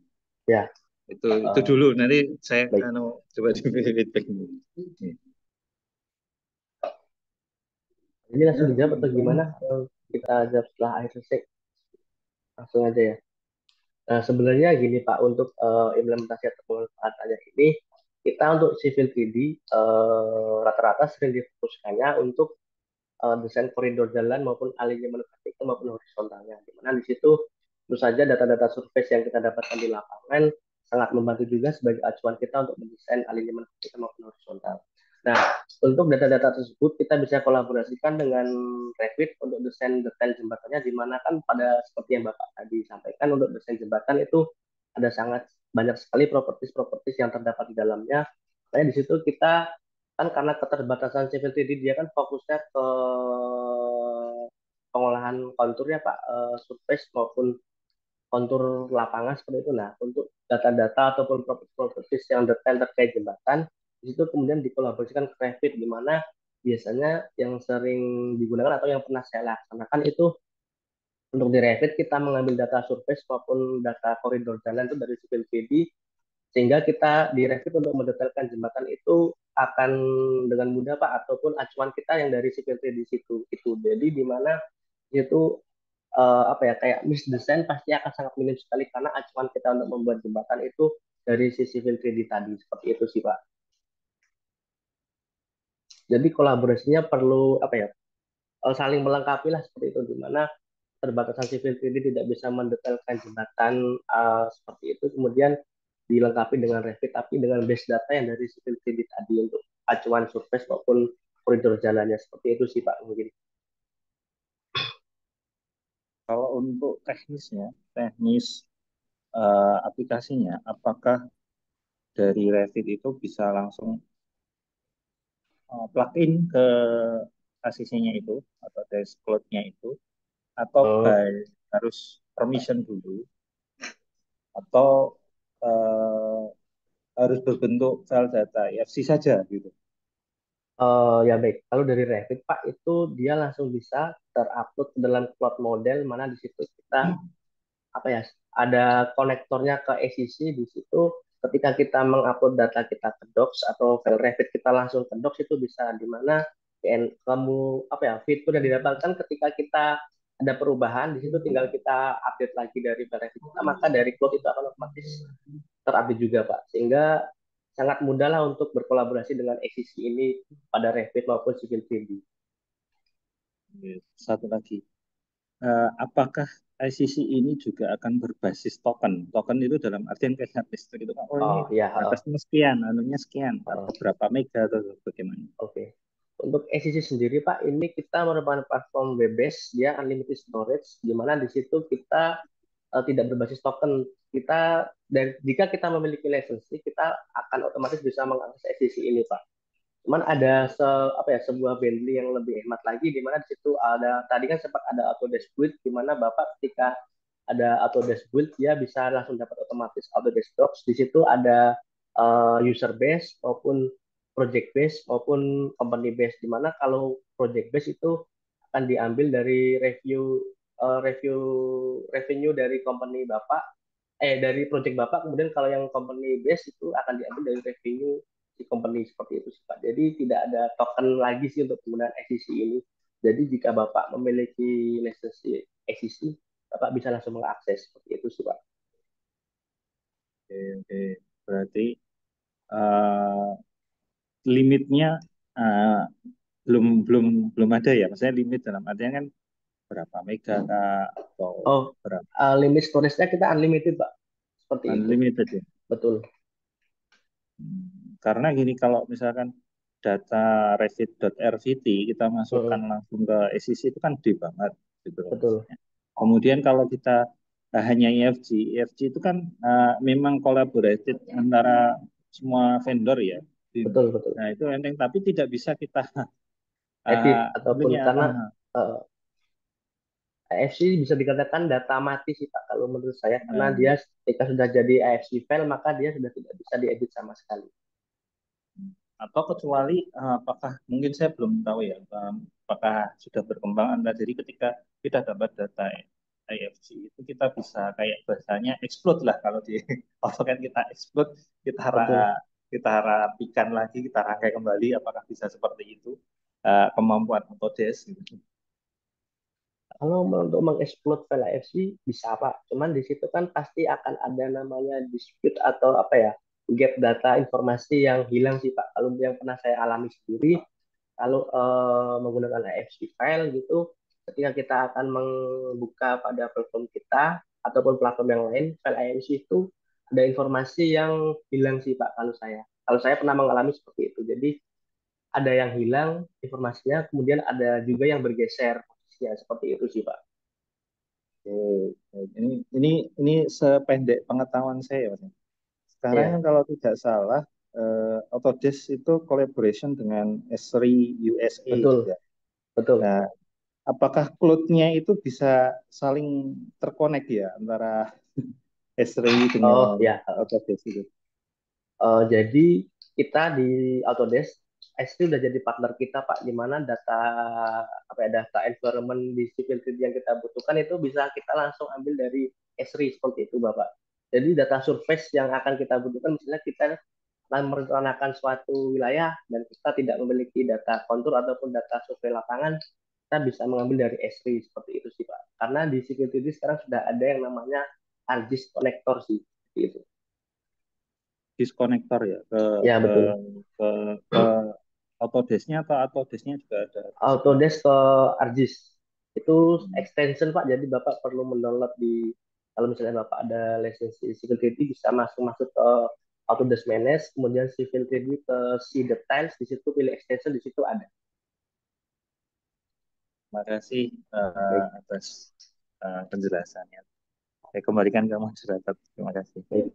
Ya, itu eh, dulu. Nanti saya baik. coba di feedback dulu. Ini langsung dijawab atau gimana? Kita jawab setelah akhir selesai. Langsung aja ya. Nah, sebenarnya gini Pak, untuk implementasi atau pemanfaatannya ini, kita untuk civil 3D rata-rata sering difokuskannya untuk desain koridor jalan maupun alignment vertikal maupun horizontalnya. Di mana di situ tentu saja data-data surface yang kita dapatkan di lapangan sangat membantu juga sebagai acuan kita untuk mendesain alignment vertikal maupun horizontal. Nah, untuk data-data tersebut kita bisa kolaborasikan dengan Revit untuk desain detail jembatannya, di mana kan pada seperti yang Bapak tadi sampaikan untuk desain jembatan itu ada sangat banyak sekali propertis-propertis yang terdapat di dalamnya. Makanya di situ kita kan karena keterbatasan civil 3D dia kan fokusnya ke pengolahan kontur ya Pak, surface maupun kontur lapangan seperti itu. Nah, untuk data-data ataupun properties yang detail terkait jembatan, di situ kemudian dikolaborasikan ke Revit, di mana biasanya yang sering digunakan atau yang pernah saya laksanakan itu untuk di Revit kita mengambil data surface maupun data koridor jalan itu dari civil 3D, sehingga kita di Revit untuk mendetailkan jembatan itu akan dengan mudah Pak, ataupun acuan kita yang dari civil 3D situ itu. Jadi di mana itu kayak misdesain pasti akan sangat minim sekali karena acuan kita untuk membuat jembatan itu dari si civil 3D tadi seperti itu sih Pak. Jadi kolaborasinya perlu saling melengkapi lah seperti itu, di mana keterbatasan civil 3D tidak bisa mendetailkan jembatan seperti itu, kemudian dilengkapi dengan Revit tapi dengan base data yang dari civil 3D tadi untuk acuan surface maupun koridor jalannya, seperti itu sih Pak mungkin. Kalau untuk teknisnya, teknis aplikasinya, apakah dari Revit itu bisa langsung plug-in ke ACC-nya itu atau dashboard-nya itu, atau Oh, harus permission dulu, atau eh, harus berbentuk file data IFC saja gitu. ya baik. Kalau dari Revit Pak itu dia langsung bisa terupload ke dalam cloud model, mana di situ kita apa ya, ada konektornya ke ACC. Di situ ketika kita mengupload data kita ke Docs atau file Revit kita langsung ke Docs, itu bisa di mana kamu apa ya, fitur yang didapatkan ketika kita ada perubahan di situ tinggal kita update lagi dari file Revit kita, maka dari cloud itu akan otomatis terupdate juga Pak, sehingga sangat mudah lah untuk berkolaborasi dengan ACC ini pada Revit maupun Civil 3D. Satu lagi, apakah ICC ini juga akan berbasis token? Token itu dalam artian kayak listrik itu kan, oh ini Oh ya, batasnya sekian, anunya sekian, atau oh, berapa mega atau bagaimana? oke. Untuk ACC sendiri Pak, ini kita merupakan platform web based, dia unlimited storage, di mana di situ kita tidak berbasis token. Kita dan jika kita memiliki lisensi, kita akan otomatis bisa mengakses ACC ini Pak. Cuman ada apa ya, sebuah Bentley yang lebih hemat lagi, di mana di situ ada tadi kan sempat ada Autodesk Build, di mana Bapak ketika ada Autodesk Build dia bisa langsung dapat otomatis Autodesk Docs. Di situ ada user base maupun project base maupun company base, di mana kalau project base itu akan diambil dari review revenue dari company Bapak, dari project Bapak, kemudian kalau yang company base itu akan diambil dari revenue si company, seperti itu sih Pak. Jadi tidak ada token lagi sih untuk penggunaan SEC ini. Jadi jika Bapak memiliki lisensi SEC, Bapak bisa langsung mengakses, seperti itu sih Pak. Oke, oke. Berarti eh, limitnya eh, belum belum belum ada ya, maksudnya limit dalam artian kan berapa mega kah, atau Oh, berapa limit storage-nya kita unlimited Pak. Seperti itu. unlimited ya. Betul, Karena gini, kalau misalkan data revit.rvt kita masukkan mm-mm, langsung ke SEC itu kan gede banget gitu loh. betul, Kemudian kalau kita hanya EFG itu kan memang collaborated antara semua vendor ya. betul, betul. Nah itu enteng, tapi tidak bisa kita Edit ataupun punya karena uh, AFC bisa dikatakan data mati sih Pak kalau menurut saya, karena dia ketika sudah jadi AFC file maka dia sudah tidak bisa diedit sama sekali. atau kecuali apakah mungkin saya belum tahu ya, apakah sudah berkembang Anda, jadi ketika kita dapat data IFC itu kita bisa kayak bahasanya explode lah, kalau di AutoCAD kita explode, kita Betul. kita rapikan lagi, kita rangkai kembali, apakah bisa seperti itu kemampuan Autodesk gitu. Kalau untuk mengexplode file AFC bisa Pak, cuman di situ kan pasti akan ada namanya dispute atau apa ya, gap data informasi yang hilang sih Pak. Kalau yang pernah saya alami sendiri, kalau menggunakan AFC file gitu, ketika kita akan membuka pada platform kita ataupun platform yang lain, file AFC itu ada informasi yang hilang sih Pak. Kalau saya pernah mengalami seperti itu. Jadi ada yang hilang informasinya, kemudian ada juga yang bergeser posisinya, seperti itu sih Pak. Oke, baik. Ini sependek pengetahuan saya, Mas. Sekarang Iya, kan kalau tidak salah, Autodesk itu collaboration dengan S3 USA betul, juga. betul. Nah, apakah cloud-nya itu bisa saling terkonek ya antara S3 Oh dengan ya, Autodesk itu? jadi kita di Autodesk S3 udah jadi partner kita Pak, di mana data apa ya, data environment di civil 3D yang kita butuhkan itu bisa kita langsung ambil dari S3, seperti itu Bapak. Jadi data surface yang akan kita butuhkan, misalnya kita akan merencanakan suatu wilayah dan kita tidak memiliki data kontur ataupun data survei lapangan, kita bisa mengambil dari S3, seperti itu sih Pak. Karena di civil 3D sekarang sudah ada yang namanya ArcGIS connector sih, seperti itu. Diskonektor ya Ya ke betul. ke, ke Autodesk-nya, atau Autodesk-nya juga ada Autodesk diskonektor. ke ArcGIS. Itu extension Pak, jadi Bapak perlu mendownload kalau misalnya Bapak ada lisensi Civil 3D bisa masuk ke Autodesk Manage, kemudian Civil 3D ke See Details, di situ pilih extension, di situ ada. Terima kasih Baik, atas penjelasannya. Saya kembalikan ke moderator. Terima kasih. baik.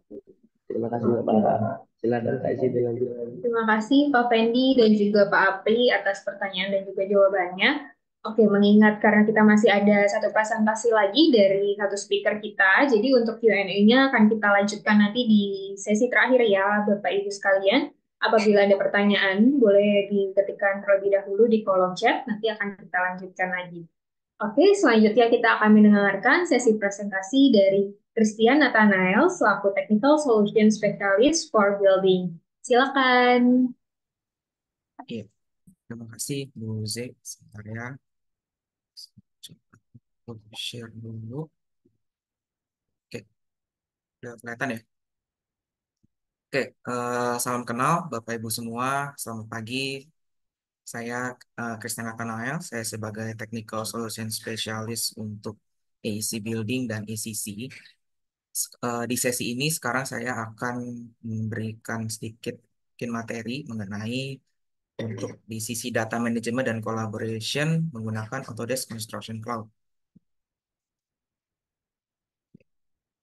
Terima kasih Bapak. Silakan Kak Isi dilanjut. Terima kasih Pak Fendi dan juga Pak Apri atas pertanyaan dan juga jawabannya. Oke, mengingat karena kita masih ada satu presentasi lagi dari satu speaker kita, jadi untuk Q&A-nya akan kita lanjutkan nanti di sesi terakhir ya, Bapak Ibu sekalian. Apabila ada pertanyaan, boleh diketikkan terlebih dahulu di kolom chat, nanti akan kita lanjutkan lagi. Oke, selanjutnya kita akan mendengarkan sesi presentasi dari Christian Nathanael selaku Technical Solution Specialist for Building. Silakan. Iya, terima kasih Bu Z. Sebentar ya. Coba aku share dulu. Oke, udah kelihatan ya? Oke, salam kenal Bapak Ibu semua. Selamat pagi. Saya Christian Nathanael. Saya sebagai Technical Solution Specialist untuk AEC Building dan ACC. Di sesi ini sekarang saya akan memberikan sedikit mungkin materi mengenai untuk di sisi data management dan collaboration menggunakan Autodesk Construction Cloud.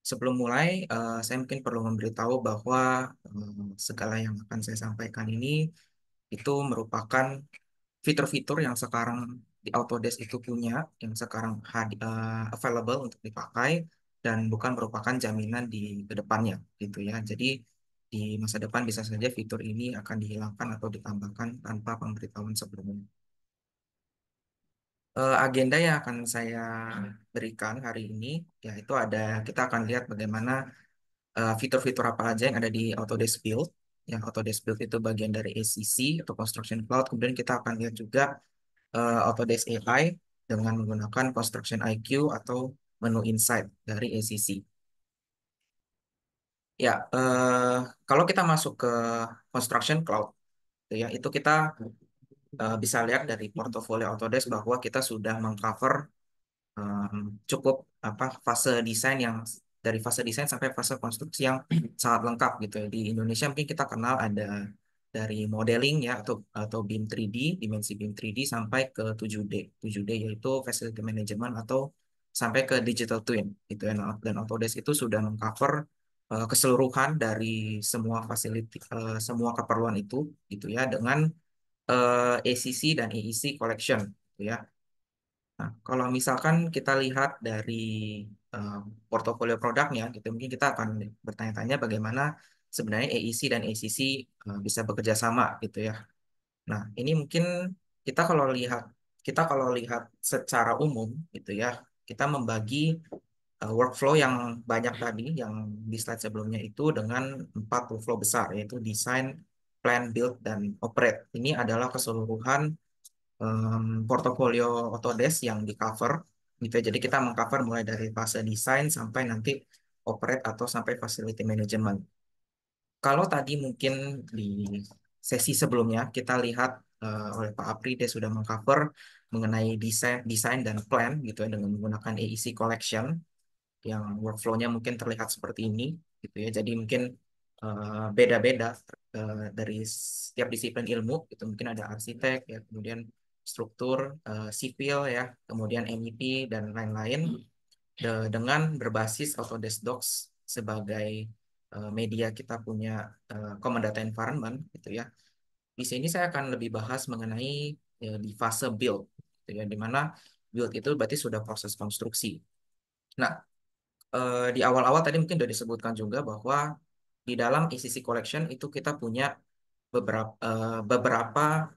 Sebelum mulai, saya mungkin perlu memberitahu bahwa segala yang akan saya sampaikan ini itu merupakan fitur-fitur yang sekarang di Autodesk itu punya, yang sekarang available untuk dipakai, dan bukan merupakan jaminan di kedepannya, gitu ya. Jadi di masa depan bisa saja fitur ini akan dihilangkan atau ditambahkan tanpa pemberitahuan sebelumnya. Agenda yang akan saya berikan hari ini, yaitu kita akan lihat bagaimana fitur-fitur apa aja yang ada di Autodesk Build. Yang Autodesk Build itu bagian dari ACC atau Construction Cloud. Kemudian kita akan lihat juga Autodesk AI dengan menggunakan Construction IQ atau menu Insight dari ACC. Ya, kalau kita masuk ke Construction Cloud, ya itu kita bisa lihat dari portofolio Autodesk bahwa kita sudah mengcover cukup fase desain yang dari fase desain sampai fase konstruksi yang sangat lengkap gitu ya. Di Indonesia mungkin kita kenal ada dari modeling ya atau BIM 3D, dimensi BIM 3D sampai ke 7D. 7D yaitu facility management atau sampai ke digital twin gitu ya. Dan Autodesk itu sudah mengcover keseluruhan dari semua facility semua keperluan itu gitu ya dengan ACC dan AEC collection gitu ya. Nah, kalau misalkan kita lihat dari eh, portofolio produknya, gitu, mungkin kita akan bertanya-tanya bagaimana sebenarnya AEC dan ACC bisa bekerja sama, gitu ya. Nah, ini mungkin kita kalau lihat secara umum, gitu ya, kita membagi workflow yang banyak tadi, yang di slide sebelumnya itu dengan 4 workflow besar, yaitu design, plan, build, dan operate. Ini adalah keseluruhan portofolio Autodesk yang di cover gitu ya. Jadi kita mengcover mulai dari fase desain sampai nanti operate atau sampai facility management. Kalau tadi mungkin di sesi sebelumnya kita lihat oleh Pak Apri dia sudah mengcover mengenai desain dan plan gitu ya dengan menggunakan AEC collection yang workflow-nya mungkin terlihat seperti ini gitu ya. Jadi mungkin beda-beda dari setiap disiplin ilmu itu mungkin ada arsitek ya, kemudian struktur sipil ya, kemudian MEP dan lain-lain dengan berbasis Autodesk Docs sebagai media kita punya common data environment gitu ya. Di sini saya akan lebih bahas mengenai di fase build gitu ya, di mana build itu berarti sudah proses konstruksi. Nah, di awal-awal tadi mungkin sudah disebutkan juga bahwa di dalam ACC Collection itu kita punya beberapa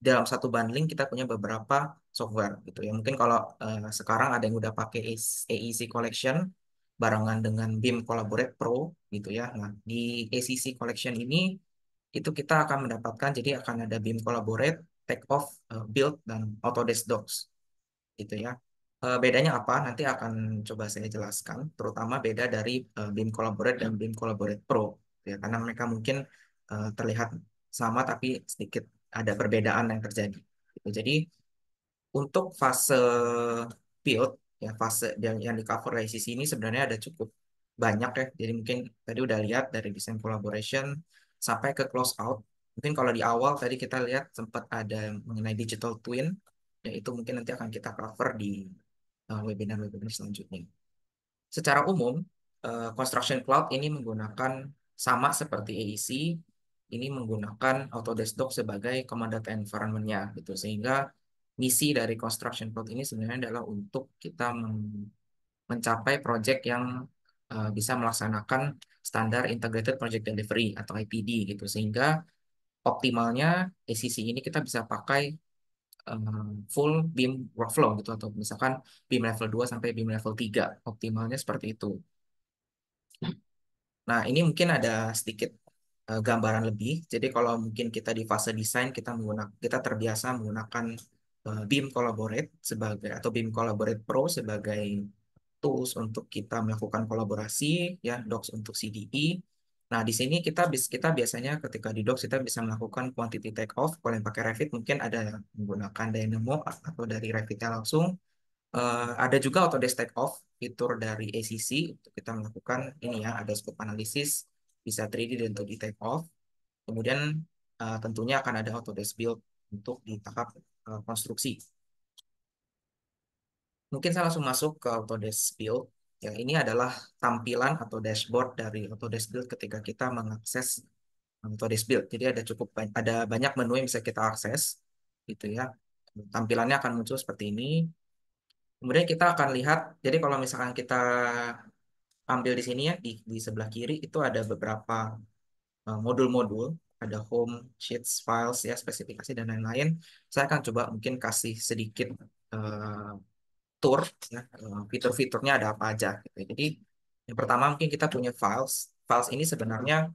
dalam satu bundling kita punya beberapa software gitu ya. Mungkin kalau sekarang ada yang udah pakai AEC Collection barengan dengan BIM Collaborate Pro gitu ya. Nah, di ACC Collection ini itu kita akan mendapatkan jadi akan ada BIM Collaborate, Take Off, Build dan Autodesk Docs gitu ya. Bedanya apa? Nanti akan coba saya jelaskan, terutama beda dari BIM Collaborate dan BIM Collaborate Pro, ya, karena mereka mungkin terlihat sama tapi sedikit ada perbedaan yang terjadi. Gitu. Jadi Untuk fase build, ya fase yang di cover dari sisi ini sebenarnya ada cukup banyak ya. Jadi mungkin tadi udah lihat dari design collaboration sampai ke close out. Mungkin kalau di awal tadi kita lihat sempat ada mengenai digital twin, ya itu mungkin nanti akan kita cover di webinar-webinar selanjutnya. Secara umum, Construction Cloud ini menggunakan sama seperti AEC, ini menggunakan Autodesk Dock sebagai command data environment-nya gitu. Sehingga misi dari Construction Cloud ini sebenarnya adalah untuk kita mencapai project yang bisa melaksanakan standar Integrated Project Delivery atau IPD gitu. Sehingga optimalnya ACC ini kita bisa pakai full BIM workflow gitu atau misalkan BIM level 2 sampai BIM level 3. Optimalnya seperti itu. Nah, ini mungkin ada sedikit gambaran lebih. Jadi kalau mungkin kita di fase desain kita terbiasa menggunakan BIM Collaborate sebagai atau BIM Collaborate Pro sebagai tools untuk kita melakukan kolaborasi ya Docs untuk CDE. Nah, di sini kita biasanya ketika di Docs kita bisa melakukan quantity take off. Kalau yang pakai Revit mungkin ada yang menggunakan Dynamo atau dari Revitnya langsung. Ada juga Autodesk Take Off, fitur dari ACC untuk kita melakukan ini ya, ada scope analysis, bisa 3D dan 2D take off. Kemudian tentunya akan ada Autodesk Build untuk di tahap konstruksi. Mungkin saya langsung masuk ke Autodesk Build. Ya, ini adalah tampilan atau dashboard dari Autodesk Build ketika kita mengakses Autodesk Build. Jadi ada banyak menu yang bisa kita akses, gitu ya. Tampilannya akan muncul seperti ini. Kemudian kita akan lihat, jadi kalau misalkan kita ambil di sini ya, di sebelah kiri itu ada beberapa modul-modul, ada home, sheets, files, ya spesifikasi dan lain-lain. Saya akan coba mungkin kasih sedikit eh, tour, ya, fitur-fiturnya ada apa aja. Gitu. Jadi yang pertama mungkin kita punya files. Files ini sebenarnya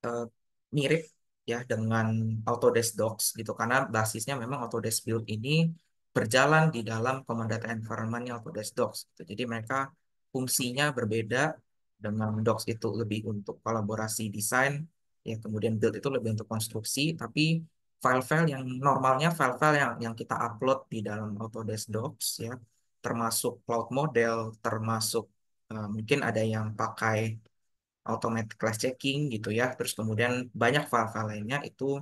eh, mirip ya dengan Autodesk Docs gitu karena basisnya memang Autodesk Build ini berjalan di dalam command data environment-nya Autodesk Docs gitu. Jadi mereka fungsinya berbeda dengan Docs itu lebih untuk kolaborasi desain ya kemudian Build itu lebih untuk konstruksi tapi file-file yang normalnya file-file yang kita upload di dalam Autodesk Docs ya termasuk cloud model termasuk mungkin ada yang pakai automatic class checking gitu ya. Terus kemudian banyak file-file lainnya itu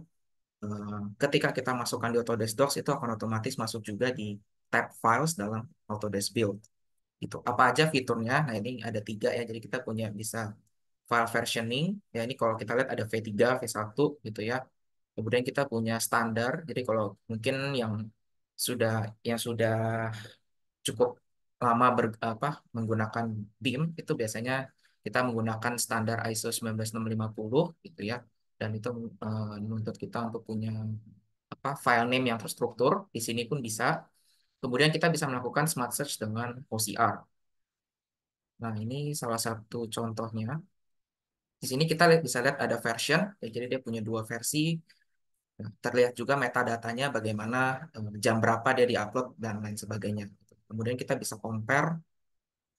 ketika kita masukkan di Autodesk Docs itu akan otomatis masuk juga di tab files dalam Autodesk Build. Gitu. Apa aja fiturnya? Nah ini ada tiga ya. Jadi kita punya bisa file versioning. Ya ini kalau kita lihat ada V3, V1 gitu ya. Kemudian kita punya standar. Jadi kalau mungkin sudah yang sudah cukup lama menggunakan BIM itu biasanya kita menggunakan standar ISO 19650 gitu ya dan itu menuntut kita untuk punya file name yang terstruktur di sini pun bisa kemudian kita bisa melakukan smart search dengan OCR. Nah ini salah satu contohnya di sini kita bisa lihat ada version ya, jadi dia punya dua versi. Nah, terlihat juga metadatanya bagaimana jam berapa dia diupload dan lain sebagainya. Kemudian kita bisa compare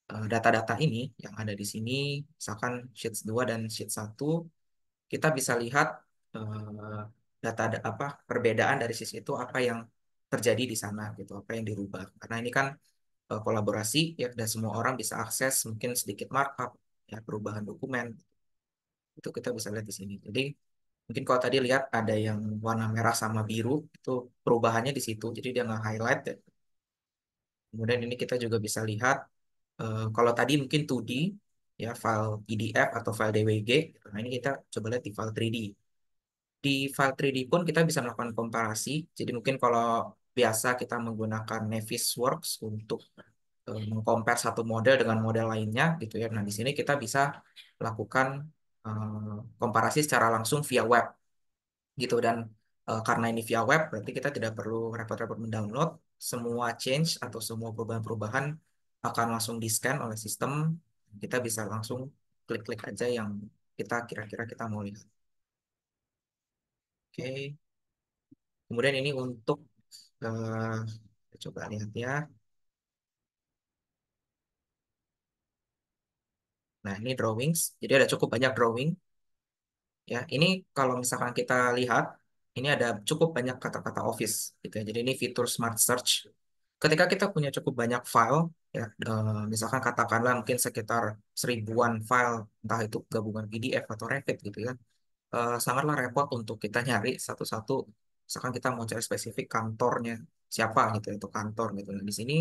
data-data ini yang ada di sini, misalkan Sheets 2 dan Sheets 1, kita bisa lihat eh, perbedaan dari sisi itu apa yang terjadi di sana gitu, apa yang dirubah. Karena ini kan kolaborasi ya dan semua orang bisa akses mungkin sedikit markup ya perubahan dokumen itu kita bisa lihat di sini. Jadi mungkin kalau tadi lihat ada yang warna merah sama biru itu perubahannya di situ. Jadi dia nggak highlight ya. Kemudian ini kita juga bisa lihat kalau tadi mungkin 2D ya file PDF atau file DWG. Nah ini kita coba lihat di file 3D. Di file 3D pun kita bisa melakukan komparasi. Jadi mungkin kalau biasa kita menggunakan Navisworks untuk mengcompare satu model dengan model lainnya gitu ya. Nah di sini kita bisa lakukan komparasi secara langsung via web gitu dan karena ini via web berarti kita tidak perlu repot-repot mendownload semua change atau semua perubahan-perubahan akan langsung di-scan oleh sistem kita bisa langsung klik-klik aja yang kita kira-kira kita mau lihat. Oke, kemudian ini untuk kita coba lihat ya. Nah, ini drawings. Jadi ada cukup banyak drawing ya. Ini kalau misalkan kita lihat ini ada cukup banyak kata-kata Office gitu ya. Jadi ini fitur Smart Search ketika kita punya cukup banyak file, ya, misalkan katakanlah mungkin sekitar 1000-an file, entah itu gabungan PDF atau Revit gitu ya, sangatlah repot untuk kita nyari satu-satu. Misalkan kita mau cari spesifik kantornya siapa gitu, itu kantor gitu. Nah, di sini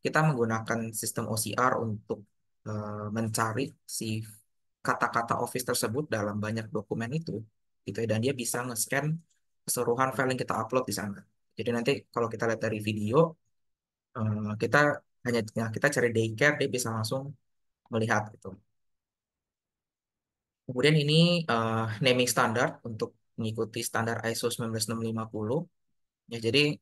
kita menggunakan sistem OCR untuk mencari si kata-kata Office tersebut dalam banyak dokumen itu, gitu ya. Dan dia bisa nge-scan keseluruhan file yang kita upload di sana. Jadi nanti kalau kita lihat dari video, kita hanya ya, kita cari daycare, dia bisa langsung melihat gitu. Kemudian ini naming standar untuk mengikuti standar ISO 19650. Ya, jadi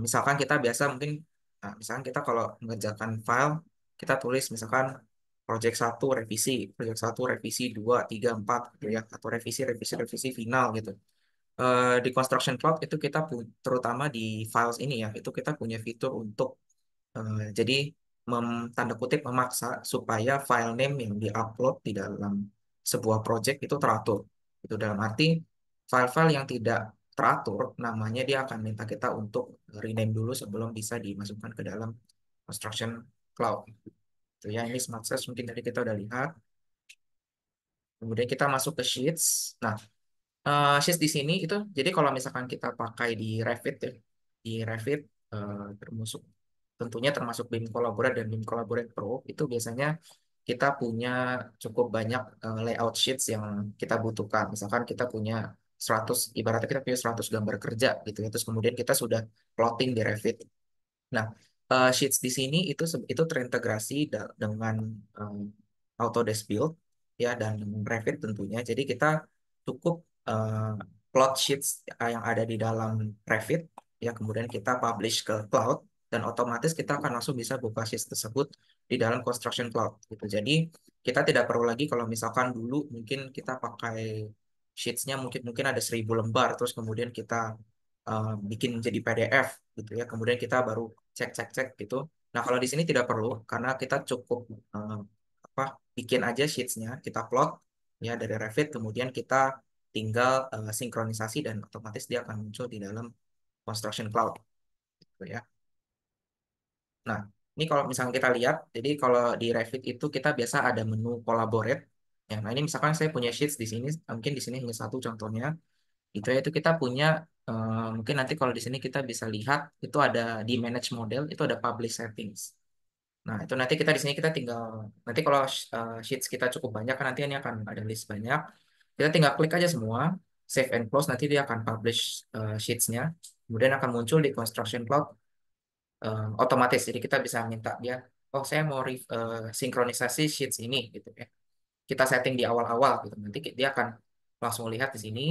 misalkan kita biasa mungkin, nah, misalkan kita kalau mengerjakan file, kita tulis misalkan project 1 revisi, project 1 revisi 2 3 4 gitu ya, atau revisi revisi revisi final gitu. Di Construction Cloud itu kita terutama di files ini ya, itu kita punya fitur untuk jadi tanda kutip memaksa supaya file name yang diupload di dalam sebuah project itu teratur. Itu dalam arti file-file yang tidak teratur namanya dia akan minta kita untuk rename dulu sebelum bisa dimasukkan ke dalam Construction Cloud. Itu ya, ini Smart Search mungkin tadi kita udah lihat. Kemudian kita masuk ke Sheets. Nah, Sheets di sini itu jadi kalau misalkan kita pakai di Revit ya, di Revit termasuk tentunya termasuk BIM Collaborate dan BIM Collaborate Pro itu biasanya kita punya cukup banyak layout sheets yang kita butuhkan. Misalkan kita punya 100, ibaratnya kita punya 100 gambar kerja gitu ya. Terus kemudian kita sudah plotting di Revit. Nah, Sheets di sini itu terintegrasi dengan um, Autodesk Build ya dan Revit tentunya. Jadi kita cukup plot sheets yang ada di dalam Revit ya, kemudian kita publish ke cloud dan otomatis kita akan langsung bisa buka sheets tersebut di dalam Construction Cloud gitu. Jadi kita tidak perlu lagi kalau misalkan dulu mungkin kita pakai sheetsnya mungkin mungkin ada 1000 lembar terus kemudian kita bikin jadi PDF gitu ya. Kemudian kita baru cek gitu. Nah, kalau di sini tidak perlu karena kita cukup apa bikin aja sheetsnya, kita plot ya dari Revit, kemudian kita tinggal sinkronisasi dan otomatis dia akan muncul di dalam Construction Cloud gitu ya. Nah, ini kalau misalnya kita lihat, jadi kalau di Revit itu kita biasa ada menu collaborate. Ya, nah ini misalkan saya punya sheets di sini, mungkin di sini hanya satu contohnya. Itu ya, itu kita punya mungkin nanti kalau di sini kita bisa lihat itu ada di manage model itu ada publish settings. Nah, itu nanti kita di sini kita tinggal nanti kalau sheets kita cukup banyak kan nanti ini akan ada list banyak. Kita tinggal klik aja semua, save and close nanti dia akan publish sheetsnya. Kemudian akan muncul di Construction Cloud otomatis. Jadi kita bisa minta dia, oh saya mau sinkronisasi sheets ini gitu ya. Kita setting di awal-awal gitu. Nanti dia akan langsung lihat di sini,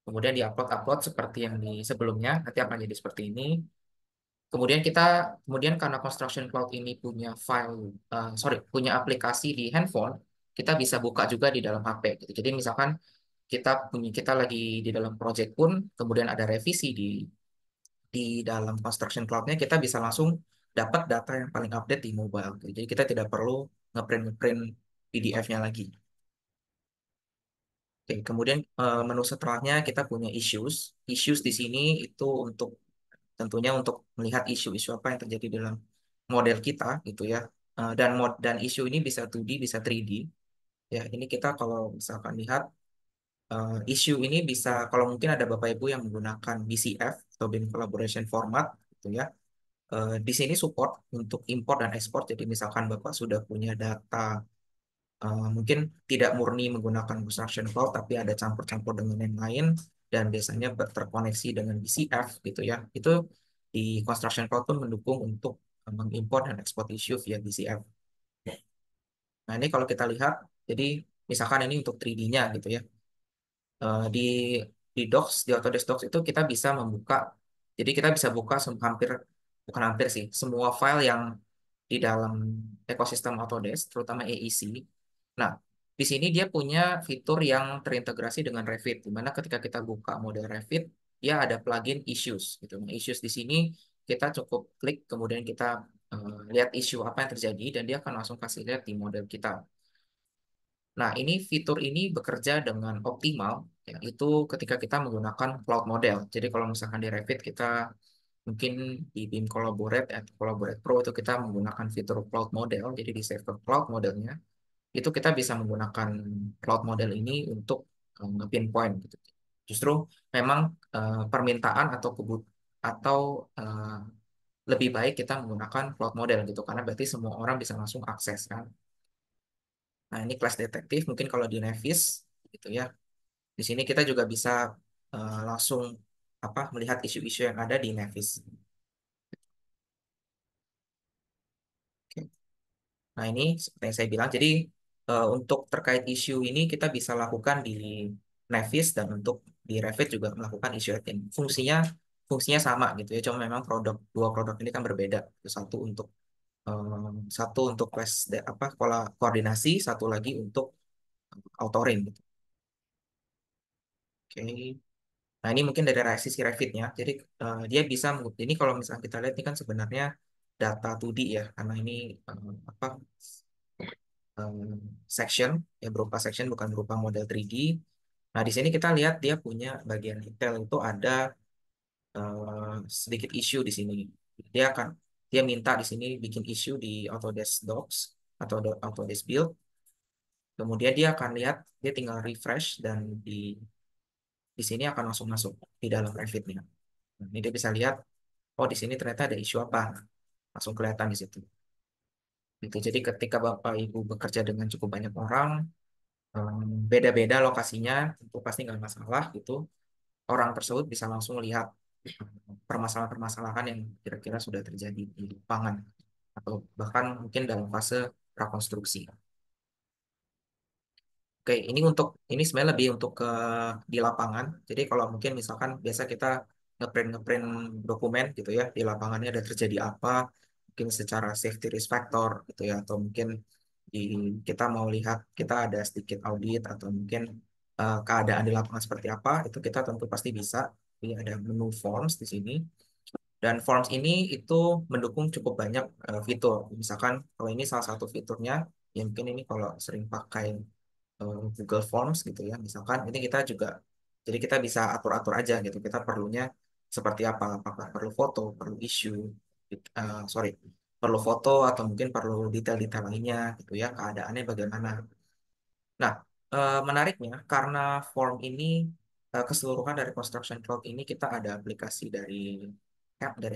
kemudian diupload-upload seperti yang di sebelumnya, nanti akan jadi seperti ini. Kemudian karena Construction Cloud ini punya punya aplikasi di handphone, kita bisa buka juga di dalam HP gitu. Jadi misalkan kita lagi di dalam project pun, kemudian ada revisi di dalam Construction Cloud-nya, kita bisa langsung dapat data yang paling update di mobile gitu. Jadi kita tidak perlu ngeprint PDF-nya lagi. Oke, kemudian menu setelahnya kita punya issues. Issues di sini itu tentunya untuk melihat isu-isu apa yang terjadi dalam model kita gitu ya. Dan isu ini bisa 2D, bisa 3D. Ya, ini kita kalau misalkan lihat isu ini bisa kalau mungkin ada Bapak Ibu yang menggunakan BCF atau BIM Collaboration Format gitu ya. Di sini support untuk import dan ekspor. Jadi misalkan Bapak sudah punya data mungkin tidak murni menggunakan Construction Cloud, tapi ada campur-campur dengan yang lain dan biasanya terkoneksi dengan BCF gitu ya. Itu di Construction Cloud pun mendukung untuk mengimpor dan ekspor isu via BCF. Nah, ini kalau kita lihat, jadi misalkan ini untuk 3D-nya gitu ya. Di Docs, di Autodesk Docs itu kita bisa membuka, jadi kita bisa buka bukan hampir sih, semua file yang di dalam ekosistem Autodesk, terutama AEC. Nah, di sini dia punya fitur yang terintegrasi dengan Revit, di mana ketika kita buka model Revit, dia ada plugin issues gitu. Nah, issues di sini kita cukup klik, kemudian kita lihat isu apa yang terjadi, dan dia akan langsung kasih lihat di model kita. Nah, fitur ini bekerja dengan optimal, yaitu ketika kita menggunakan cloud model. Jadi kalau misalkan di Revit kita Mungkin di BIM Collaborate atau Collaborate Pro itu kita menggunakan fitur cloud model, jadi di save ke cloud modelnya, itu kita bisa menggunakan cloud model ini untuk nge-pinpoint gitu. Justru memang permintaan atau atau eh, lebih baik kita menggunakan cloud model gitu karena berarti semua orang bisa langsung akses kan. Nah, ini kelas detektif mungkin kalau di Nevis gitu ya. Di sini kita juga bisa langsung melihat isu-isu yang ada di Nevis. Oke. Nah, ini seperti yang saya bilang, jadi untuk terkait isu ini kita bisa lakukan di Nevis dan untuk di Revit juga melakukan isu ini. Fungsinya sama gitu ya, cuma memang dua produk ini kan berbeda. Satu untuk koordinasi, satu lagi untuk authoring gitu. Oke. Nah, ini mungkin dari sisi Revit-nya. Jadi dia bisa ini kalau misalnya kita lihat ini kan sebenarnya data 2D ya, karena ini apa section ya berupa section bukan berupa model 3D. Nah, di sini kita lihat dia punya bagian detail itu ada sedikit issue di sini. Dia akan dia minta di sini bikin issue di Autodesk Docs atau Autodesk Build. Kemudian dia akan lihat dia tinggal refresh dan di sini akan langsung masuk di dalam Revit-nya. Nah, ini dia bisa lihat oh di sini ternyata ada isu apa. Langsung kelihatan di situ. Gitu. Jadi ketika Bapak Ibu bekerja dengan cukup banyak orang, beda-beda lokasinya, itu pasti nggak masalah gitu. Orang tersebut bisa langsung lihat permasalahan-permasalahan yang kira-kira sudah terjadi di lapangan atau bahkan mungkin dalam fase prakonstruksi. Oke, ini sebenarnya lebih untuk ke di lapangan. Jadi kalau mungkin misalkan biasa kita ngeprint dokumen gitu ya, di lapangannya ada terjadi apa, mungkin secara safety risk factor gitu ya, atau mungkin di kita mau lihat kita ada sedikit audit atau mungkin keadaan di lapangan seperti apa, itu kita tentu pasti bisa. Ini ada menu forms di sini. Dan forms ini itu mendukung cukup banyak fitur. Misalkan kalau ini salah satu fiturnya, ya mungkin ini kalau sering pakai Google Forms gitu ya. Misalkan ini kita juga, jadi kita bisa atur-atur aja gitu. Kita perlunya seperti apa? Apakah perlu foto, perlu issue, sorry, perlu foto atau mungkin perlu detail-detail lainnya gitu ya. Keadaannya bagaimana? Nah, menariknya karena form ini keseluruhan dari Construction Cloud ini kita ada aplikasi dari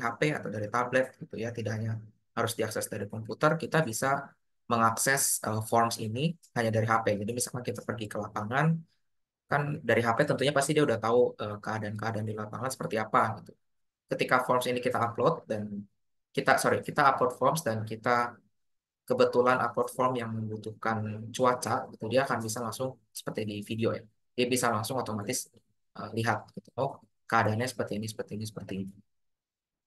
HP atau dari tablet gitu ya. Tidak hanya harus diakses dari komputer, kita bisa mengakses forms ini hanya dari HP. Jadi misalkan kita pergi ke lapangan, kan dari HP tentunya pasti dia udah tahu keadaan-keadaan di lapangan seperti apa gitu. Ketika forms ini kita upload dan kita upload forms dan kita kebetulan upload form yang membutuhkan cuaca, gitu, dia akan bisa langsung seperti di video ya. Dia bisa langsung otomatis lihat, gitu. Oh, keadaannya seperti ini, seperti ini, seperti ini.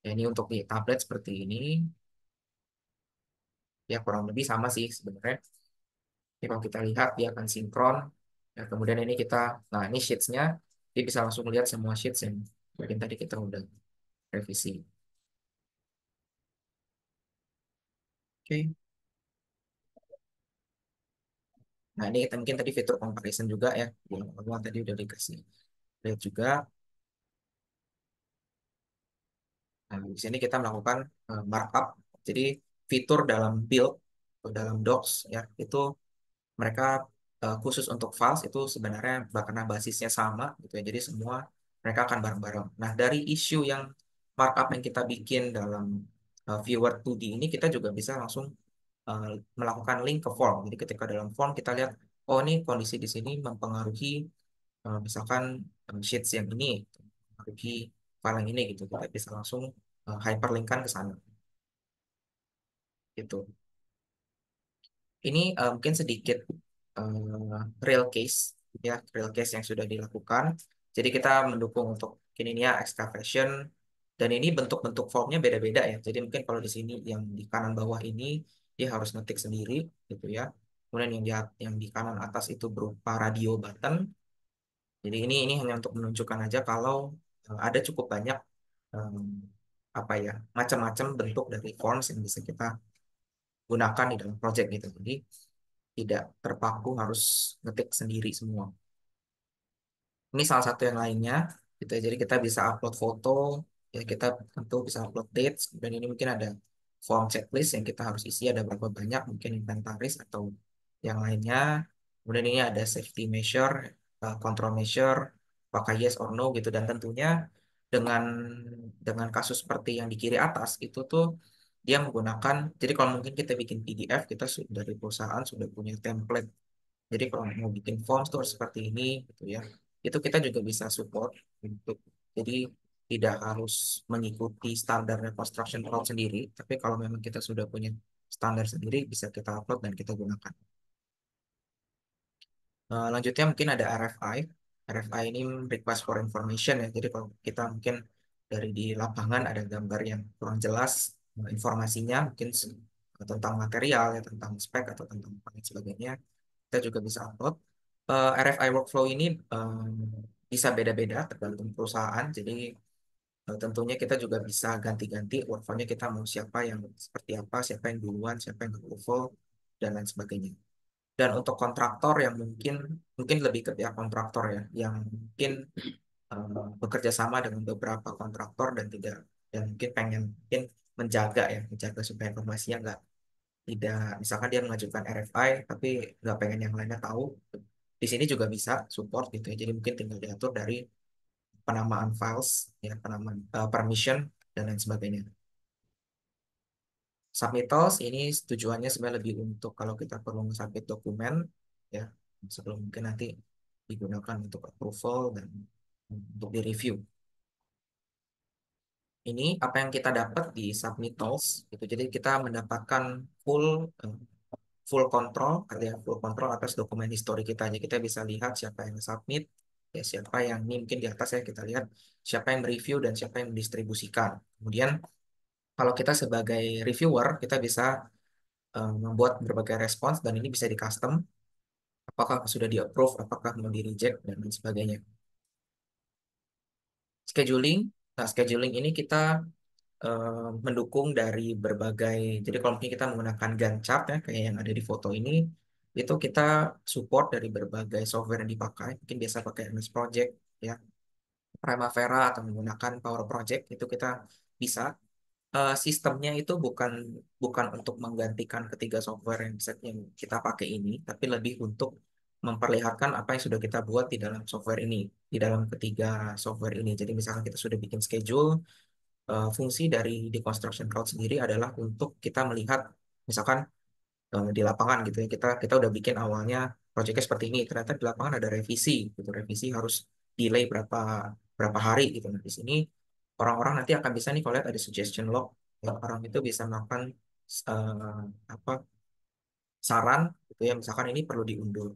Ya, ini untuk di tablet seperti ini, ya kurang lebih sama sih sebenarnya. Jadi kalau kita lihat, dia akan sinkron. Ya, kemudian ini nah ini sheets-nya, dia bisa langsung lihat semua sheets yang mungkin tadi kita udah revisi. Oke. Nah, ini kita mungkin tadi fitur comparison juga ya. Yang tadi udah dikasih lihat juga. Nah, di sini kita melakukan markup. Jadi fitur dalam build atau dalam docs ya itu mereka khusus untuk files itu sebenarnya karena basisnya sama gitu ya. Jadi semua mereka akan bareng-bareng. Nah, dari isu yang markup yang kita bikin dalam viewer 2D ini kita juga bisa langsung eh, melakukan link ke form. Jadi ketika dalam form kita lihat oh ini kondisi di sini mempengaruhi misalkan sheets yang ini mempengaruhi file yang ini gitu. Kita bisa langsung hyperlinkkan ke sana gitu. Ini mungkin sedikit real case ya, real case yang sudah dilakukan. Jadi kita mendukung untuk ini ya excavation dan ini bentuk-bentuk formnya beda-beda ya. Jadi mungkin kalau di sini yang di kanan bawah ini dia harus ngetik sendiri gitu ya. Kemudian yang di kanan atas itu berupa radio button. Jadi ini hanya untuk menunjukkan aja kalau ada cukup banyak em, macam-macam bentuk dari forms yang bisa kita gunakan di dalam project gitu. Jadi tidak terpaku harus ngetik sendiri semua. Ini salah satu yang lainnya gitu ya. Jadi kita bisa upload foto Ya, kita tentu bisa upload dates, dan ini mungkin ada form checklist yang kita harus isi, ada berapa banyak, mungkin inventaris atau yang lainnya. Kemudian ini ada safety measure, control measure, apakah yes or no gitu. Dan tentunya dengan kasus seperti yang di kiri atas itu tuh dia menggunakan, jadi kalau mungkin kita bikin PDF, kita dari perusahaan sudah punya template. Jadi kalau mau bikin forms tuh harus seperti ini gitu ya. Itu kita juga bisa support untuk, jadi tidak harus mengikuti standarnya construction cloud sendiri, tapi kalau memang kita sudah punya standar sendiri bisa kita upload dan kita gunakan. Lanjutnya mungkin ada RFI. RFI ini request for information ya. Jadi kalau kita mungkin dari di lapangan ada gambar yang kurang jelas, informasinya mungkin tentang material ya, tentang spek atau tentang apa dan sebagainya, kita juga bisa upload. RFI workflow ini bisa beda-beda tergantung perusahaan. Jadi tentunya kita juga bisa ganti-ganti workflow-nya, kita mau siapa yang seperti apa, siapa yang duluan, siapa yang approval, dan lain sebagainya. Dan untuk kontraktor yang mungkin mungkin lebih ke pihak kontraktor ya, yang mungkin bekerja sama dengan beberapa kontraktor dan tidak, dan mungkin pengen mungkin menjaga supaya informasinya nggak, tidak, misalkan dia mengajukan RFI tapi nggak pengen yang lainnya tahu, di sini juga bisa support gitu ya. Jadi mungkin tinggal diatur dari penamaan files ya, penamaan permission dan lain sebagainya. Submittals ini tujuannya sebenarnya lebih untuk kalau kita perlu submit dokumen ya, sebelum mungkin nanti digunakan untuk approval dan untuk di review. Ini apa yang kita dapat di submittals itu. Jadi kita mendapatkan full eh, full control, artinya full control atas dokumen histori kita. Jadi kita bisa lihat siapa yang submit, ya siapa yang, ini mungkin di atas ya kita lihat siapa yang review dan siapa yang mendistribusikan. Kemudian kalau kita sebagai reviewer kita bisa membuat berbagai respons, dan ini bisa di custom, apakah sudah di approve, apakah mau di reject dan lain sebagainya. Scheduling, nah scheduling ini kita mendukung dari berbagai, jadi kalau mungkin kita menggunakan Gantt chart ya kayak yang ada di foto ini, itu kita support dari berbagai software yang dipakai, mungkin biasa pakai MS Project ya, Primavera atau menggunakan Power Project, itu kita bisa. Sistemnya itu bukan bukan untuk menggantikan ketiga software yang kita pakai ini, tapi lebih untuk memperlihatkan apa yang sudah kita buat di dalam software ini, di dalam ketiga software ini. Jadi misalkan kita sudah bikin schedule, fungsi dari di Construction Cloud sendiri adalah untuk kita melihat, misalkan di lapangan gitu ya, kita udah bikin awalnya proyeknya seperti ini, ternyata di lapangan ada revisi gitu, revisi harus delay berapa berapa hari gitu. Nah di sini orang-orang nanti akan bisa nih, kalau lihat ada suggestion log ya, orang itu bisa melakukan eh, apa, saran gitu ya, misalkan ini perlu diundur,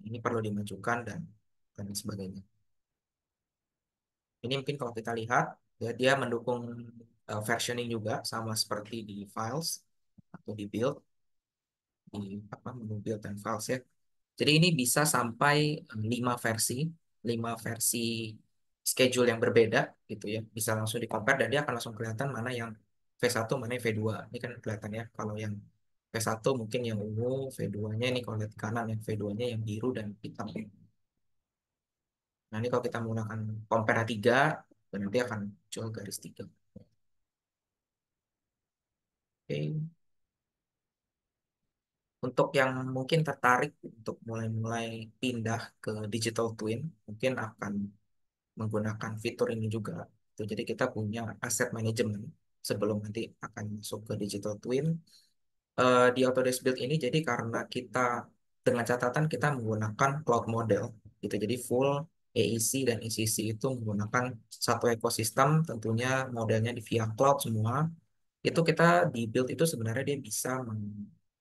ini perlu dimajukan, dan sebagainya. Ini mungkin kalau kita lihat ya, dia mendukung versioning juga sama seperti di files atau di build, di apa, menu build dan files ya. Jadi ini bisa sampai 5 versi, 5 versi schedule yang berbeda gitu ya. Bisa langsung di compare dan dia akan langsung kelihatan mana yang V1, mana yang V2. Ini kan kelihatan ya. Kalau yang V1 mungkin yang ungu, V2-nya ini kalau lihat di kanan yang V2-nya yang biru dan hitam. Nah ini kalau kita menggunakan compare 3, dan nanti akan muncul garis 3. Oke. Untuk yang mungkin tertarik untuk mulai-mulai pindah ke digital twin, mungkin akan menggunakan fitur ini juga. Tuh, jadi kita punya aset manajemen sebelum nanti akan masuk ke digital twin. Di Autodesk Build ini, jadi karena kita dengan catatan kita menggunakan cloud model, gitu. Jadi full AEC dan ECC itu menggunakan satu ekosistem, tentunya modelnya di via cloud semua. Itu kita di build itu sebenarnya dia bisa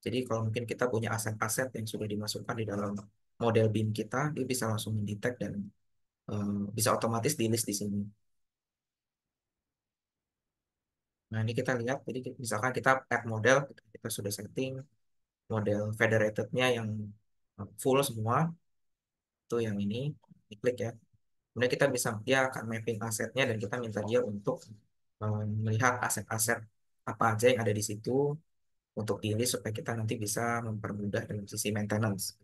jadi kalau mungkin kita punya aset-aset yang sudah dimasukkan di dalam model BIM kita, dia bisa langsung mendetek dan bisa otomatis di list di sini. Nah, ini kita lihat, jadi misalkan kita add model, kita sudah setting model federated-nya yang full semua, itu yang ini, diklik ya. Kemudian kita bisa, dia akan mapping asetnya dan kita minta dia untuk melihat aset-aset apa aja yang ada di situ untuk di list supaya kita nanti bisa mempermudah dalam sisi maintenance.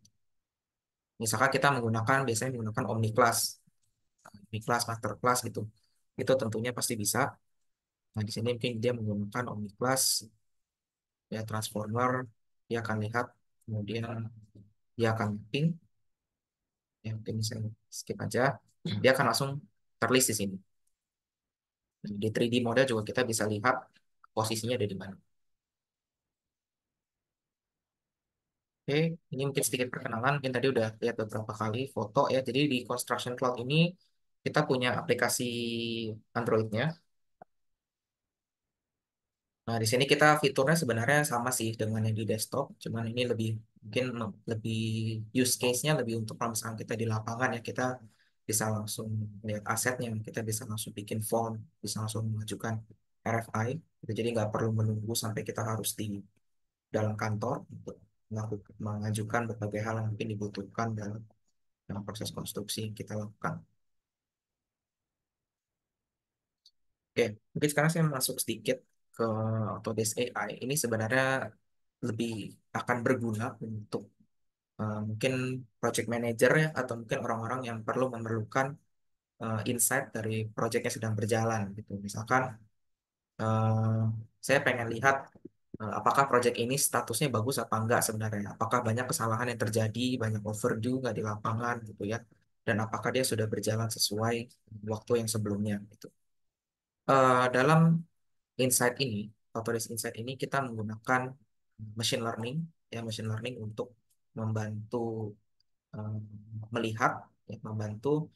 Misalkan kita biasanya menggunakan Omni Class, Master Class gitu. itu tentunya pasti bisa. Nah, di sini mungkin dia menggunakan OmniClass, ya transformer, dia akan lihat, kemudian dia akan mapping, ya mungkin saya skip aja, dia akan langsung terlist di sini. Di 3D model juga kita bisa lihat posisinya ada di mana. Oke, ini mungkin sedikit perkenalan. Mungkin tadi udah lihat beberapa kali foto ya. Jadi di Construction Cloud ini kita punya aplikasi Android-nya. Nah, di sini kita fiturnya sebenarnya sama sih dengan yang di desktop, cuman ini lebih mungkin lebih use case-nya lebih untuk kalau misalkan kita di lapangan ya kita bisa langsung lihat asetnya, kita bisa langsung bikin form, bisa langsung mengajukan RFI, gitu. Jadi nggak perlu menunggu sampai kita harus di dalam kantor untuk mengajukan berbagai hal yang mungkin dibutuhkan dalam proses konstruksi yang kita lakukan. Oke, mungkin sekarang saya masuk sedikit ke Autodesk AI. Ini sebenarnya lebih akan berguna untuk mungkin project manager ya, atau mungkin orang-orang yang memerlukan insight dari project yang sedang berjalan gitu. Misalkan eh, saya pengen lihat apakah project ini statusnya bagus apa enggak sebenarnya. Apakah banyak kesalahan yang terjadi, banyak overdue nggak di lapangan gitu ya. Dan apakah dia sudah berjalan sesuai waktu yang sebelumnya gitu. Dalam Insight ini, Autodesk Insight ini kita menggunakan machine learning, ya machine learning untuk membantu eh, melihat, ya, membantu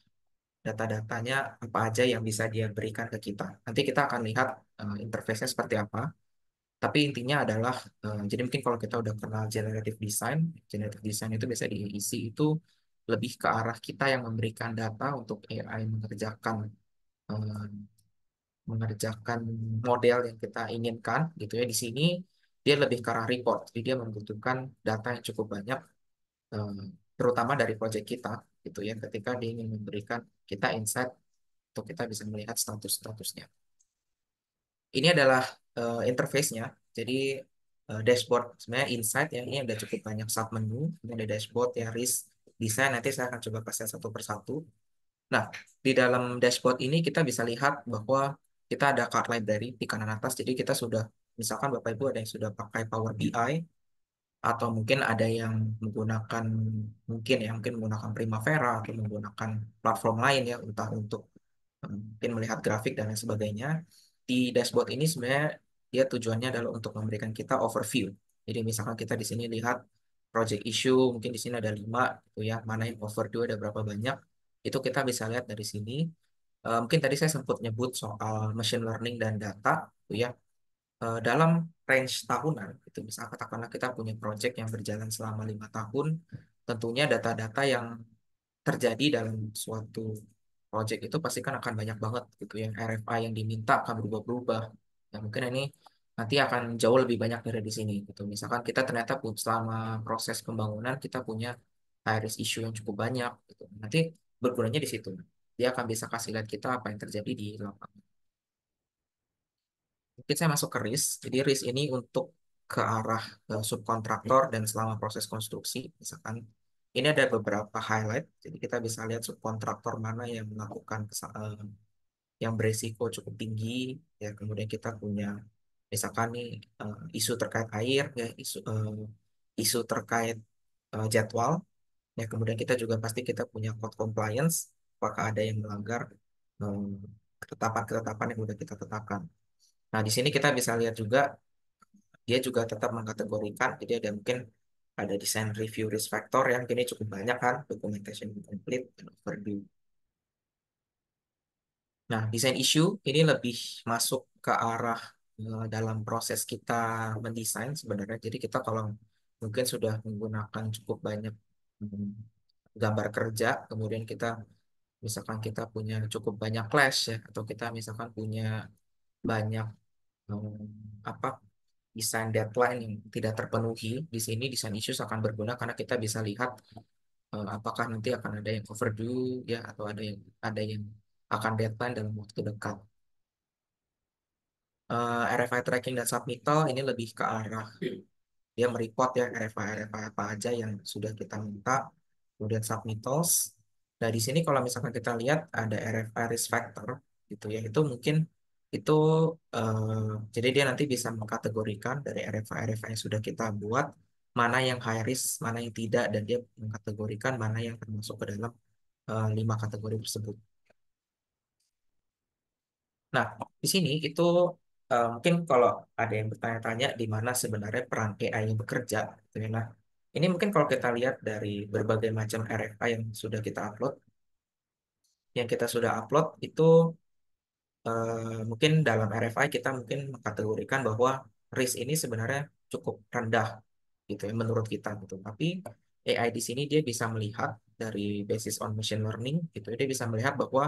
data-datanya apa aja yang bisa dia berikan ke kita. Nanti kita akan lihat interface-nya seperti apa. Tapi intinya adalah, jadi mungkin kalau kita udah kenal generative design itu biasa diisi itu lebih ke arah kita yang memberikan data untuk AI eh, mengerjakan model yang kita inginkan gitu ya. Di sini dia lebih ke arah report, jadi dia membutuhkan data yang cukup banyak, eh, terutama dari project kita gitu ya, ketika dia ingin memberikan kita insight untuk kita bisa melihat statusnya. Ini adalah interface-nya, jadi dashboard sebenarnya insight ya, ini ada cukup banyak sub menu, ini ada dashboard ya, risk, design, nanti saya akan coba kasih satu persatu. Nah, di dalam dashboard ini kita bisa lihat bahwa kita ada card library di kanan atas. Jadi kita sudah, misalkan Bapak Ibu ada yang sudah pakai Power BI, atau mungkin ada yang menggunakan, mungkin menggunakan Primavera, atau menggunakan platform lain ya, entah untuk mungkin melihat grafik dan lain sebagainya. Di dashboard ini sebenarnya dia tujuannya adalah untuk memberikan kita overview. Jadi misalkan kita di sini lihat project issue, mungkin di sini ada 5, gitu ya, mana yang overdue ada berapa banyak, itu kita bisa lihat dari sini. Mungkin tadi saya sempat nyebut soal machine learning dan data, gitu ya. Dalam range tahunan, itu misalkan katakanlah kita punya project yang berjalan selama 5 tahun, tentunya data-data yang terjadi dalam suatu project itu pasti kan akan banyak banget gitu yang RFI yang diminta akan berubah-berubah. Ya mungkin ini nanti akan jauh lebih banyak dari di sini gitu. Misalkan kita ternyata selama proses pembangunan kita punya high risk issue yang cukup banyak gitu. Nanti bergunanya di situ. Dia akan bisa kasih lihat kita apa yang terjadi di lapangan. Mungkin saya masuk ke risk. Jadi risk ini untuk ke arah subkontraktor dan selama proses konstruksi. Misalkan ini ada beberapa highlight. Jadi kita bisa lihat subkontraktor mana yang melakukan yang beresiko cukup tinggi. Ya kemudian kita punya misalkan nih isu terkait air, ya isu terkait jadwal. Ya kemudian kita juga pasti kita punya code compliance. Apakah ada yang melanggar eh, ketetapan-ketetapan yang sudah kita tetapkan. Nah, di sini kita bisa lihat juga dia juga tetap mengkategorikan, jadi ada mungkin ada design review risk factor yang kini cukup banyak kan, documentation incomplete dan overdue. Nah, design issue ini lebih masuk ke arah dalam proses kita mendesain sebenarnya. Jadi kita kalau mungkin sudah menggunakan cukup banyak hmm, gambar kerja, kemudian kita misalkan kita punya cukup banyak clash ya, atau kita misalkan punya banyak apa desain deadline yang tidak terpenuhi, di sini desain issues akan berguna karena kita bisa lihat apakah nanti akan ada yang overdue ya, atau ada yang akan deadline dalam waktu dekat. RFI tracking dan submittal ini lebih ke arah dia mereport ya RFI apa aja yang sudah kita minta, kemudian submittals. Nah, di sini kalau misalkan kita lihat ada RFI risk factor. gitu ya. Itu mungkin itu jadi dia nanti bisa mengkategorikan dari RFI yang sudah kita buat mana yang high risk, mana yang tidak, dan dia mengkategorikan mana yang termasuk ke dalam 5 kategori tersebut. Nah, di sini itu mungkin kalau ada yang bertanya-tanya di mana sebenarnya peran AI yang bekerja, gitu ya. Nah, ini mungkin kalau kita lihat dari berbagai macam RFI yang kita sudah upload itu mungkin dalam RFI kita mungkin mengkategorikan bahwa risk ini sebenarnya cukup rendah gitu ya menurut kita gitu. Tapi AI di sini dia bisa melihat dari basis on machine learning gitu ya, dia bisa melihat bahwa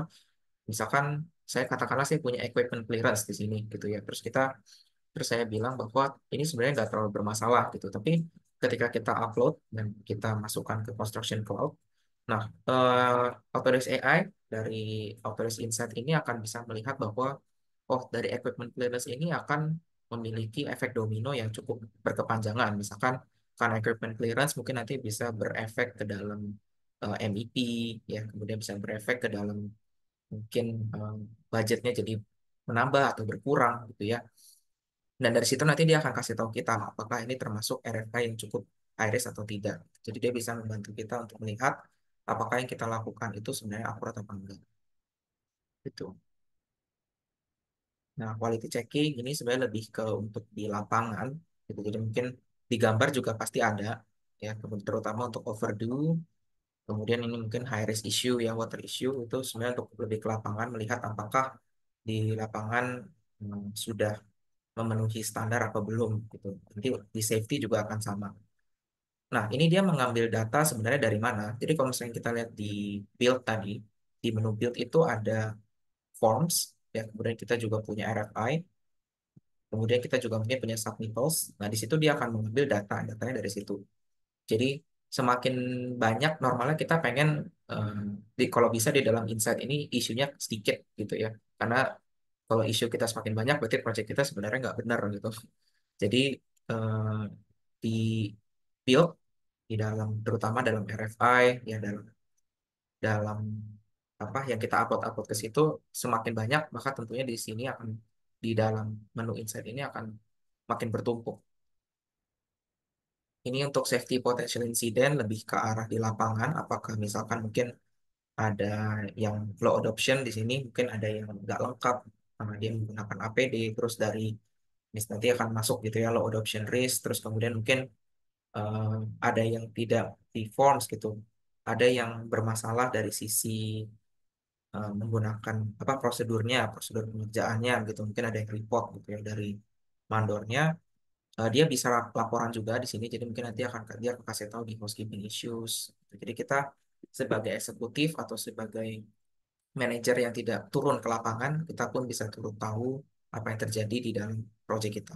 misalkan saya katakanlah saya punya equipment clearance di sini gitu ya. Terus saya bilang bahwa ini sebenarnya nggak terlalu bermasalah gitu. Tapi ketika kita upload dan kita masukkan ke Construction Cloud, nah Autodesk AI dari Autodesk Insight ini akan bisa melihat bahwa oh dari equipment clearance ini akan memiliki efek domino yang cukup berkepanjangan. Misalkan karena equipment clearance mungkin nanti bisa berefek ke dalam MEP ya, kemudian bisa berefek ke dalam mungkin budgetnya jadi menambah atau berkurang gitu ya. Dan dari situ nanti dia akan kasih tahu kita apakah ini termasuk RFI yang cukup high risk atau tidak. Jadi dia bisa membantu kita untuk melihat apakah yang kita lakukan itu sebenarnya akurat atau enggak. Gitu. Nah, quality checking ini sebenarnya lebih ke untuk di lapangan. Gitu. Jadi mungkin di gambar juga pasti ada ya, terutama untuk overdue. Kemudian ini mungkin high risk issue ya, water issue itu sebenarnya untuk lebih ke lapangan melihat apakah di lapangan sudah memenuhi standar apa belum gitu. Nanti di safety juga akan sama. Nah, ini dia mengambil data sebenarnya dari mana? Jadi kalau misalnya kita lihat di build tadi, di menu build itu ada forms, ya, kemudian kita juga punya RFI, kemudian kita juga mungkin punya submittals. Nah, di situ dia akan mengambil datanya dari situ. Jadi semakin banyak normalnya kita pengen kalau bisa di dalam insight ini isunya sedikit gitu ya. Karena kalau isu kita semakin banyak berarti project kita sebenarnya nggak benar gitu. Jadi eh, di build di dalam terutama dalam RFI ya dalam dalam apa yang kita upload ke situ semakin banyak maka tentunya di sini akan di dalam menu insight ini akan makin bertumpuk. Ini untuk safety potential incident lebih ke arah di lapangan apakah misalkan mungkin ada yang low adoption di sini mungkin ada yang nggak lengkap karena dia menggunakan APD terus dari ini nanti akan masuk gitu ya low adoption risk terus kemudian mungkin eh, ada yang tidak di forms gitu, ada yang bermasalah dari sisi menggunakan apa prosedur pengerjaannya gitu, mungkin ada yang report gitu ya dari mandornya. Dia bisa laporan juga di sini, jadi mungkin nanti dia akan kasih tahu di housekeeping issues. Jadi kita sebagai eksekutif atau sebagai manajer yang tidak turun ke lapangan, kita pun bisa turun tahu apa yang terjadi di dalam proyek kita.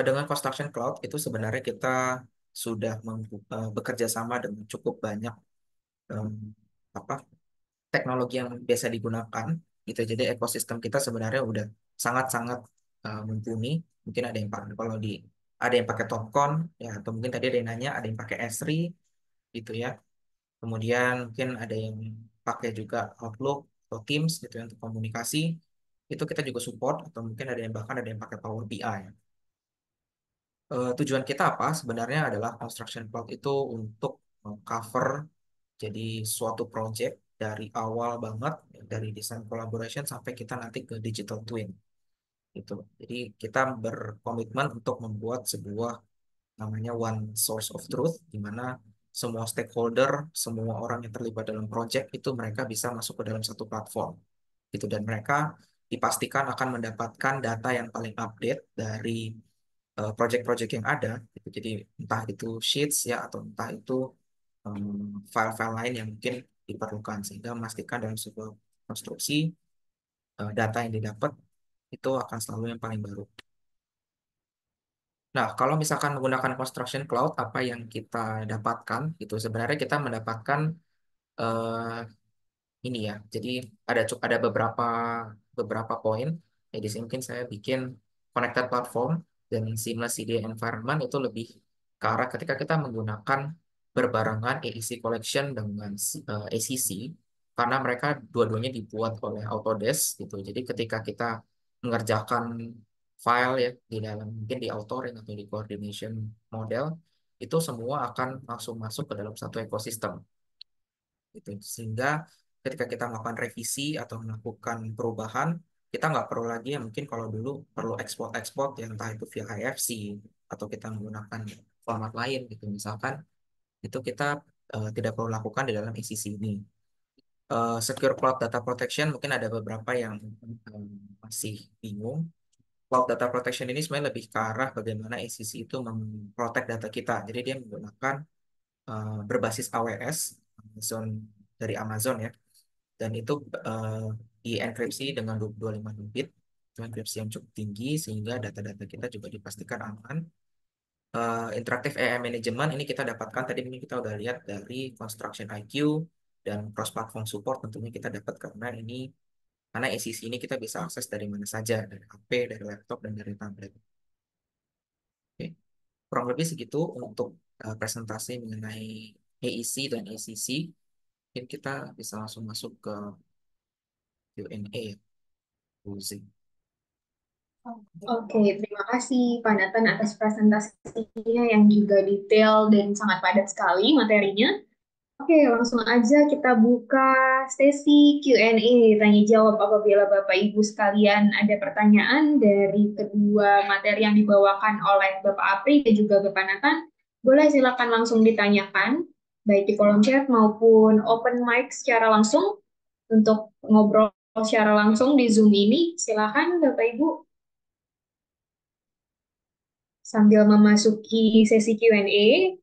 Dengan Construction Cloud itu sebenarnya kita sudah bekerja sama dengan cukup banyak em, apa teknologi yang biasa digunakan gitu. Jadi ekosistem kita sebenarnya udah sangat-sangat mumpuni. Mungkin ada yang pakai kalau di ada yang pakai Topcon ya atau mungkin tadi ada yang nanya ada yang pakai Esri gitu ya. Kemudian mungkin ada yang pakai juga Outlook atau Teams gitu ya untuk komunikasi. Itu kita juga support atau mungkin ada yang bahkan ada yang pakai Power BI. Tujuan kita apa? Sebenarnya adalah Construction Cloud itu untuk cover jadi suatu project dari awal banget, dari design collaboration sampai kita nanti ke digital twin gitu. Jadi kita berkomitmen untuk membuat sebuah namanya one source of truth, di mana semua stakeholder, semua orang yang terlibat dalam project itu mereka bisa masuk ke dalam satu platform gitu dan mereka dipastikan akan mendapatkan data yang paling update dari project-project yang ada gitu. Jadi entah itu sheets ya atau entah itu file-file lain yang mungkin diperlukan sehingga memastikan dalam sebuah konstruksi data yang didapat itu akan selalu yang paling baru. Nah, kalau misalkan menggunakan Construction Cloud, apa yang kita dapatkan? Itu sebenarnya kita mendapatkan eh, ini ya. Jadi ada beberapa poin. Di sini mungkin saya bikin connected platform dan seamless CDA environment itu lebih ke arah ketika kita menggunakan berbarengan AEC collection dengan ACC. karena mereka dua-duanya dibuat oleh Autodesk gitu. Jadi ketika kita mengerjakan file ya di dalam mungkin di authoring atau di coordination model itu semua akan langsung masuk ke dalam satu ekosistem gitu. Sehingga ketika kita melakukan revisi atau melakukan perubahan, kita nggak perlu lagi ya mungkin kalau dulu perlu ekspor-ekspor yang entah itu via IFC atau kita menggunakan format lain gitu. Misalkan itu kita tidak perlu lakukan di dalam ECC ini. Secure Cloud Data Protection mungkin ada beberapa yang masih bingung. Cloud Data Protection ini sebenarnya lebih ke arah bagaimana ECC itu memprotek data kita. Jadi dia menggunakan berbasis AWS, Amazon dari Amazon ya, dan itu uh, dienkripsi dengan 255 bit, itu enkripsi yang cukup tinggi sehingga data-data kita juga dipastikan aman. Interactive AI Management ini kita dapatkan tadi mungkin kita udah lihat dari Construction IQ dan cross platform support tentunya kita dapat karena ACC ini kita bisa akses dari mana saja, dari HP, dari laptop, dan dari tablet. Oke. Kurang lebih segitu untuk presentasi mengenai AEC dan ACC. Mungkin kita bisa langsung masuk ke Q&A ya, Uzi. Oke, terima kasih Pak Nathan atas presentasinya yang juga detail dan sangat padat sekali materinya. Oke, langsung aja kita buka sesi Q&A, tanya jawab apabila Bapak Ibu sekalian ada pertanyaan dari kedua materi yang dibawakan oleh Bapak Apri dan juga Bapak Nathan. Boleh silakan langsung ditanyakan, baik di kolom chat maupun open mic secara langsung untuk ngobrol secara langsung di Zoom ini. Silakan Bapak Ibu. Sambil memasuki sesi Q&A,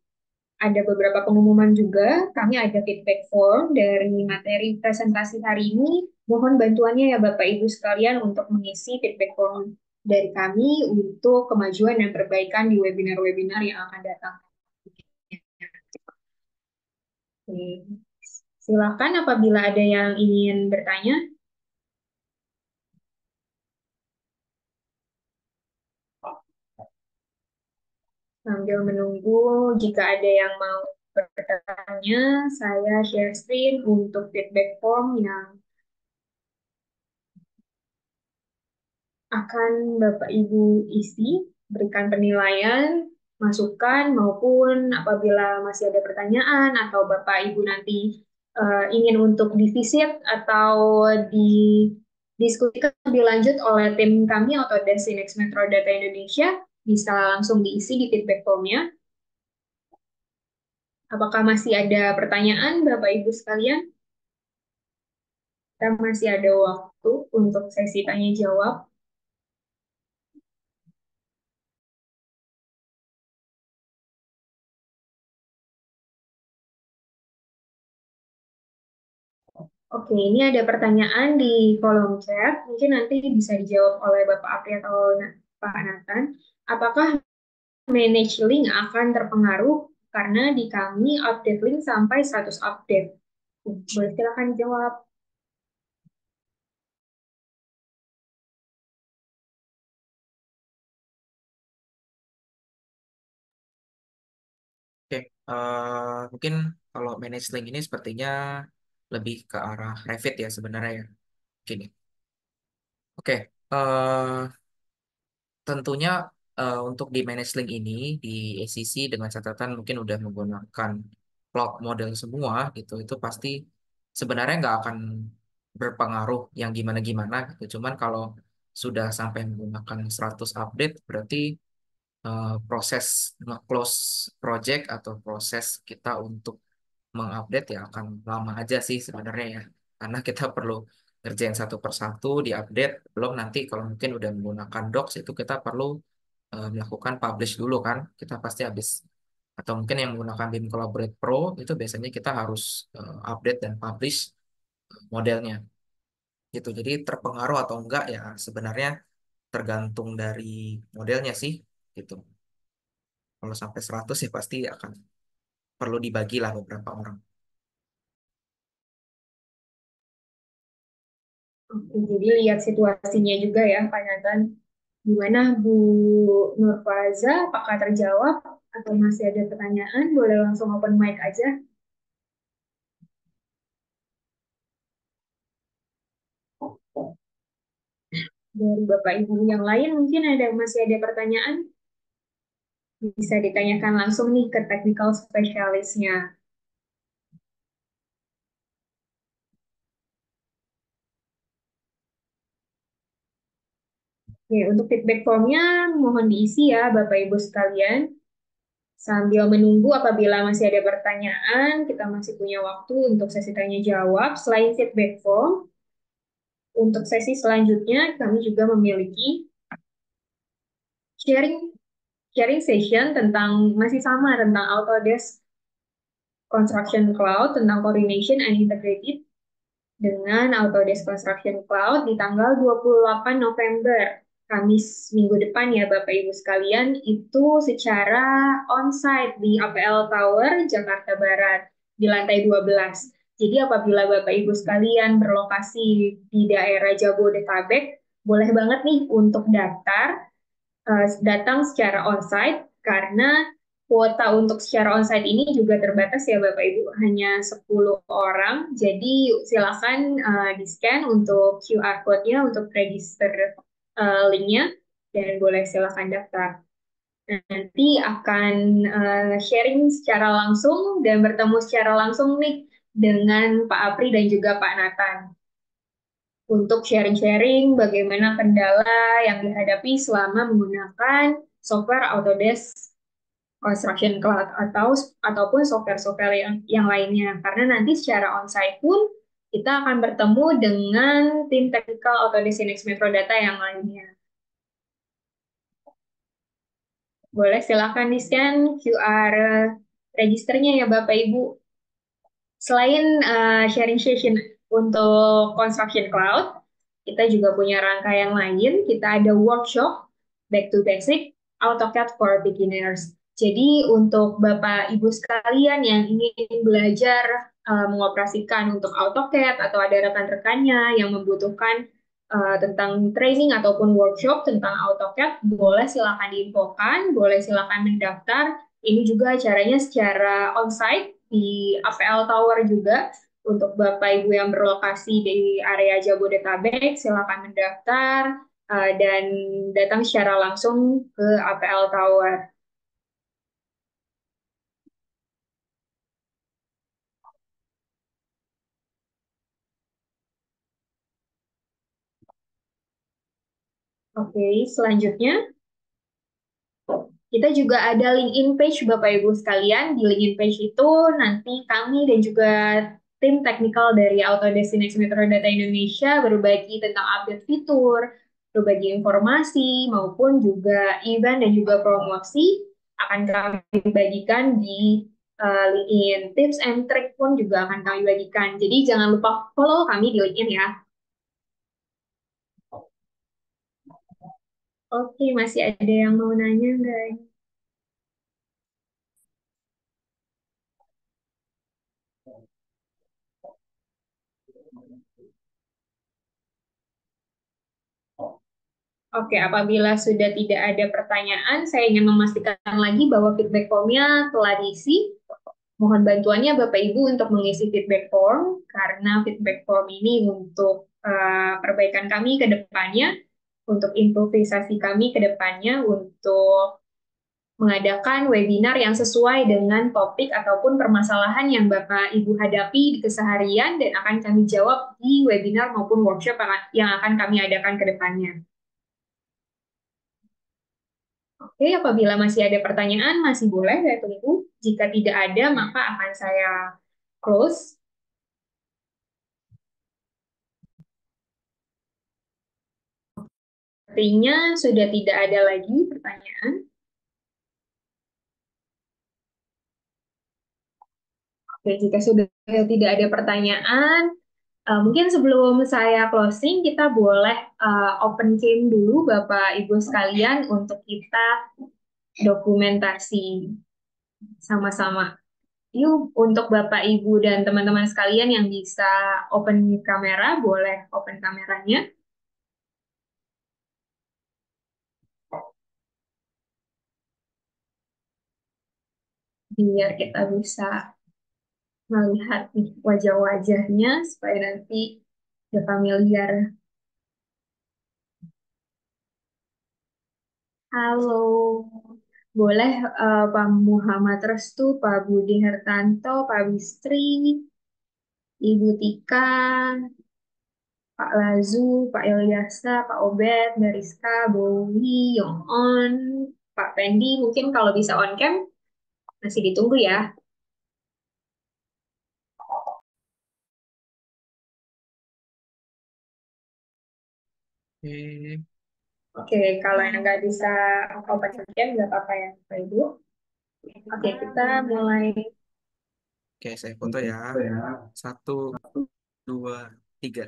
ada beberapa pengumuman juga. Kami ada feedback form dari materi presentasi hari ini. Mohon bantuannya ya Bapak Ibu sekalian untuk mengisi feedback form dari kami untuk kemajuan dan perbaikan di webinar-webinar yang akan datang. Oke. Silakan apabila ada yang ingin bertanya. Sambil menunggu, jika ada yang mau bertanya, saya share screen untuk feedback form yang akan Bapak Ibu isi, berikan penilaian, masukan, maupun apabila masih ada pertanyaan atau Bapak Ibu nanti ingin untuk divisit atau didiskusikan lebih lanjut oleh tim kami atau Desinex Metro Data Indonesia, bisa langsung diisi di feedback formnya. Apakah masih ada pertanyaan, Bapak Ibu sekalian? Kita masih ada waktu untuk sesi tanya jawab. Oke, ini ada pertanyaan di kolom chat. Mungkin nanti bisa dijawab oleh Bapak Apri atau Pak Nathan. Apakah manage link akan terpengaruh karena di kami update link sampai 100 update? Boleh silakan jawab. Oke, mungkin kalau manage link ini sepertinya lebih ke arah Revit ya sebenarnya ya. Mungkin ya. Oke, tentunya untuk di manage link ini di ACC dengan catatan mungkin udah menggunakan cloud model semua gitu, itu pasti sebenarnya nggak akan berpengaruh yang gimana-gimana gitu. Cuman kalau sudah sampai menggunakan 100 update berarti proses nge-close project atau proses kita untuk mengupdate ya akan lama aja sih sebenarnya ya. Karena kita perlu ngerjain satu persatu, diupdate. Belum nanti kalau mungkin udah menggunakan Docs itu kita perlu melakukan publish dulu kan. Kita pasti habis atau mungkin yang menggunakan BIM Collaborate Pro itu biasanya kita harus update dan publish modelnya gitu. Jadi terpengaruh atau enggak ya sebenarnya tergantung dari modelnya sih gitu. Kalau sampai 100 ya pasti akan perlu dibagi lah beberapa orang. Oke, jadi lihat situasinya juga ya, Pak Nathan. Gimana Bu Nurfaza, apakah terjawab atau masih ada pertanyaan? Boleh langsung open mic aja. Dari Bapak Ibu yang lain mungkin masih ada pertanyaan? Bisa ditanyakan langsung nih ke technical specialist-nya. Oke, untuk feedback formnya mohon diisi ya Bapak Ibu sekalian. Sambil menunggu apabila masih ada pertanyaan, kita masih punya waktu untuk sesi tanya jawab. Selain feedback form, untuk sesi selanjutnya kami juga memiliki sharing sharing session tentang masih sama tentang Autodesk Construction Cloud, tentang coordination and integrated dengan Autodesk Construction Cloud di tanggal 28 November, Kamis minggu depan ya Bapak Ibu sekalian, itu secara onsite di APL Tower, Jakarta Barat, di lantai 12. Jadi apabila Bapak Ibu sekalian berlokasi di daerah Jabodetabek, boleh banget nih untuk datang secara onsite karena kuota untuk secara onsite ini juga terbatas ya Bapak Ibu, hanya 10 orang. Jadi silakan di-scan untuk QR code-nya untuk register link-nya dan boleh silakan daftar. Nanti akan sharing secara langsung dan bertemu secara langsung nih dengan Pak Apri dan juga Pak Nathan untuk sharing-sharing bagaimana kendala yang dihadapi selama menggunakan software Autodesk Construction Cloud ataupun software-software yang lainnya. Karena nanti secara onsite pun kita akan bertemu dengan tim technical Autodesk Synnex Metrodata yang lainnya. Boleh silakan di-scan QR registernya ya Bapak Ibu. Selain sharing session untuk Construction Cloud, kita juga punya rangkaian lain. Kita ada workshop Back to Basic AutoCAD for Beginners. Jadi untuk Bapak Ibu sekalian yang ingin belajar mengoperasikan untuk AutoCAD atau ada rekan-rekannya yang membutuhkan tentang training ataupun workshop tentang AutoCAD, boleh silakan diinfokan, boleh silakan mendaftar. Ini juga acaranya secara onsite di APL Tower juga. Untuk Bapak Ibu yang berlokasi di area Jabodetabek, silakan mendaftar dan datang secara langsung ke APL Tower. Oke, selanjutnya kita juga ada LinkedIn page Bapak Ibu sekalian. Di LinkedIn page itu nanti kami dan juga tim teknikal dari Autodesk Synnex Metrodata Indonesia berbagi tentang update fitur, berbagi informasi, maupun juga event dan juga promosi akan kami bagikan di LinkedIn. Tips and trick pun juga akan kami bagikan. Jadi jangan lupa follow kami di LinkedIn ya. Oke, masih ada yang mau nanya nggak? Oke, apabila sudah tidak ada pertanyaan, saya ingin memastikan lagi bahwa feedback formnya telah diisi. Mohon bantuannya Bapak Ibu untuk mengisi feedback form, karena feedback form ini untuk perbaikan kami ke depannya, untuk improvisasi kami ke depannya, untuk mengadakan webinar yang sesuai dengan topik ataupun permasalahan yang Bapak Ibu hadapi di keseharian dan akan kami jawab di webinar maupun workshop yang akan kami adakan ke depannya. Oke, apabila masih ada pertanyaan, masih boleh saya tunggu. Jika tidak ada, maka akan saya close. Artinya sudah tidak ada lagi pertanyaan. Oke, jika sudah tidak ada pertanyaan, mungkin sebelum saya closing, kita boleh open cam dulu Bapak Ibu sekalian untuk kita dokumentasi sama-sama. Yuk, untuk Bapak Ibu dan teman-teman sekalian yang bisa open kamera, boleh open kameranya. Biar kita bisa melihat nih wajah-wajahnya supaya nanti udah familiar. Halo, boleh Pak Muhammad Restu, Pak Budi Hertanto, Pak Bistri, Ibu Tika, Pak Lazu, Pak Ilyasa, Pak Obed, Bariska, Bowi, Yong On, Pak Pendi, mungkin kalau bisa on cam masih ditunggu ya. Oke, Oke, kalau yang nggak bisa open cam nggak apa-apa ya, Pak Ibu. Oke, kita mulai. oke, saya foto ya. 1, 2, 3.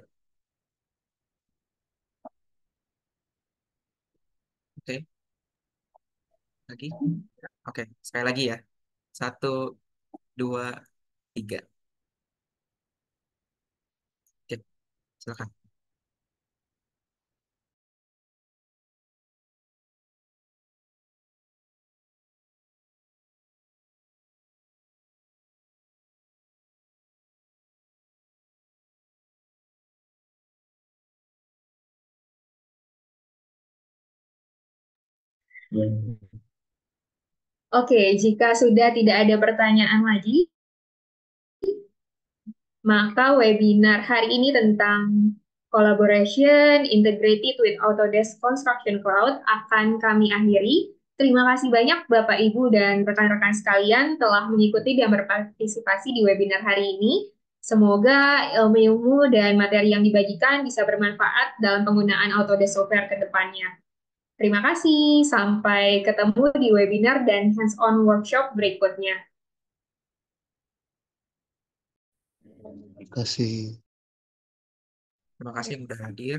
Oke, lagi. Oke, sekali lagi ya. 1, 2, 3. Oke, silakan. Oke, jika sudah tidak ada pertanyaan lagi, maka webinar hari ini tentang collaboration integrated with Autodesk Construction Cloud akan kami akhiri. Terima kasih banyak Bapak, Ibu, dan rekan-rekan sekalian telah mengikuti dan berpartisipasi di webinar hari ini. Semoga ilmu-ilmu dan materi yang dibagikan bisa bermanfaat dalam penggunaan Autodesk software ke depannya. Terima kasih, sampai ketemu di webinar dan hands-on workshop berikutnya. Terima kasih. Terima kasih yang sudah hadir.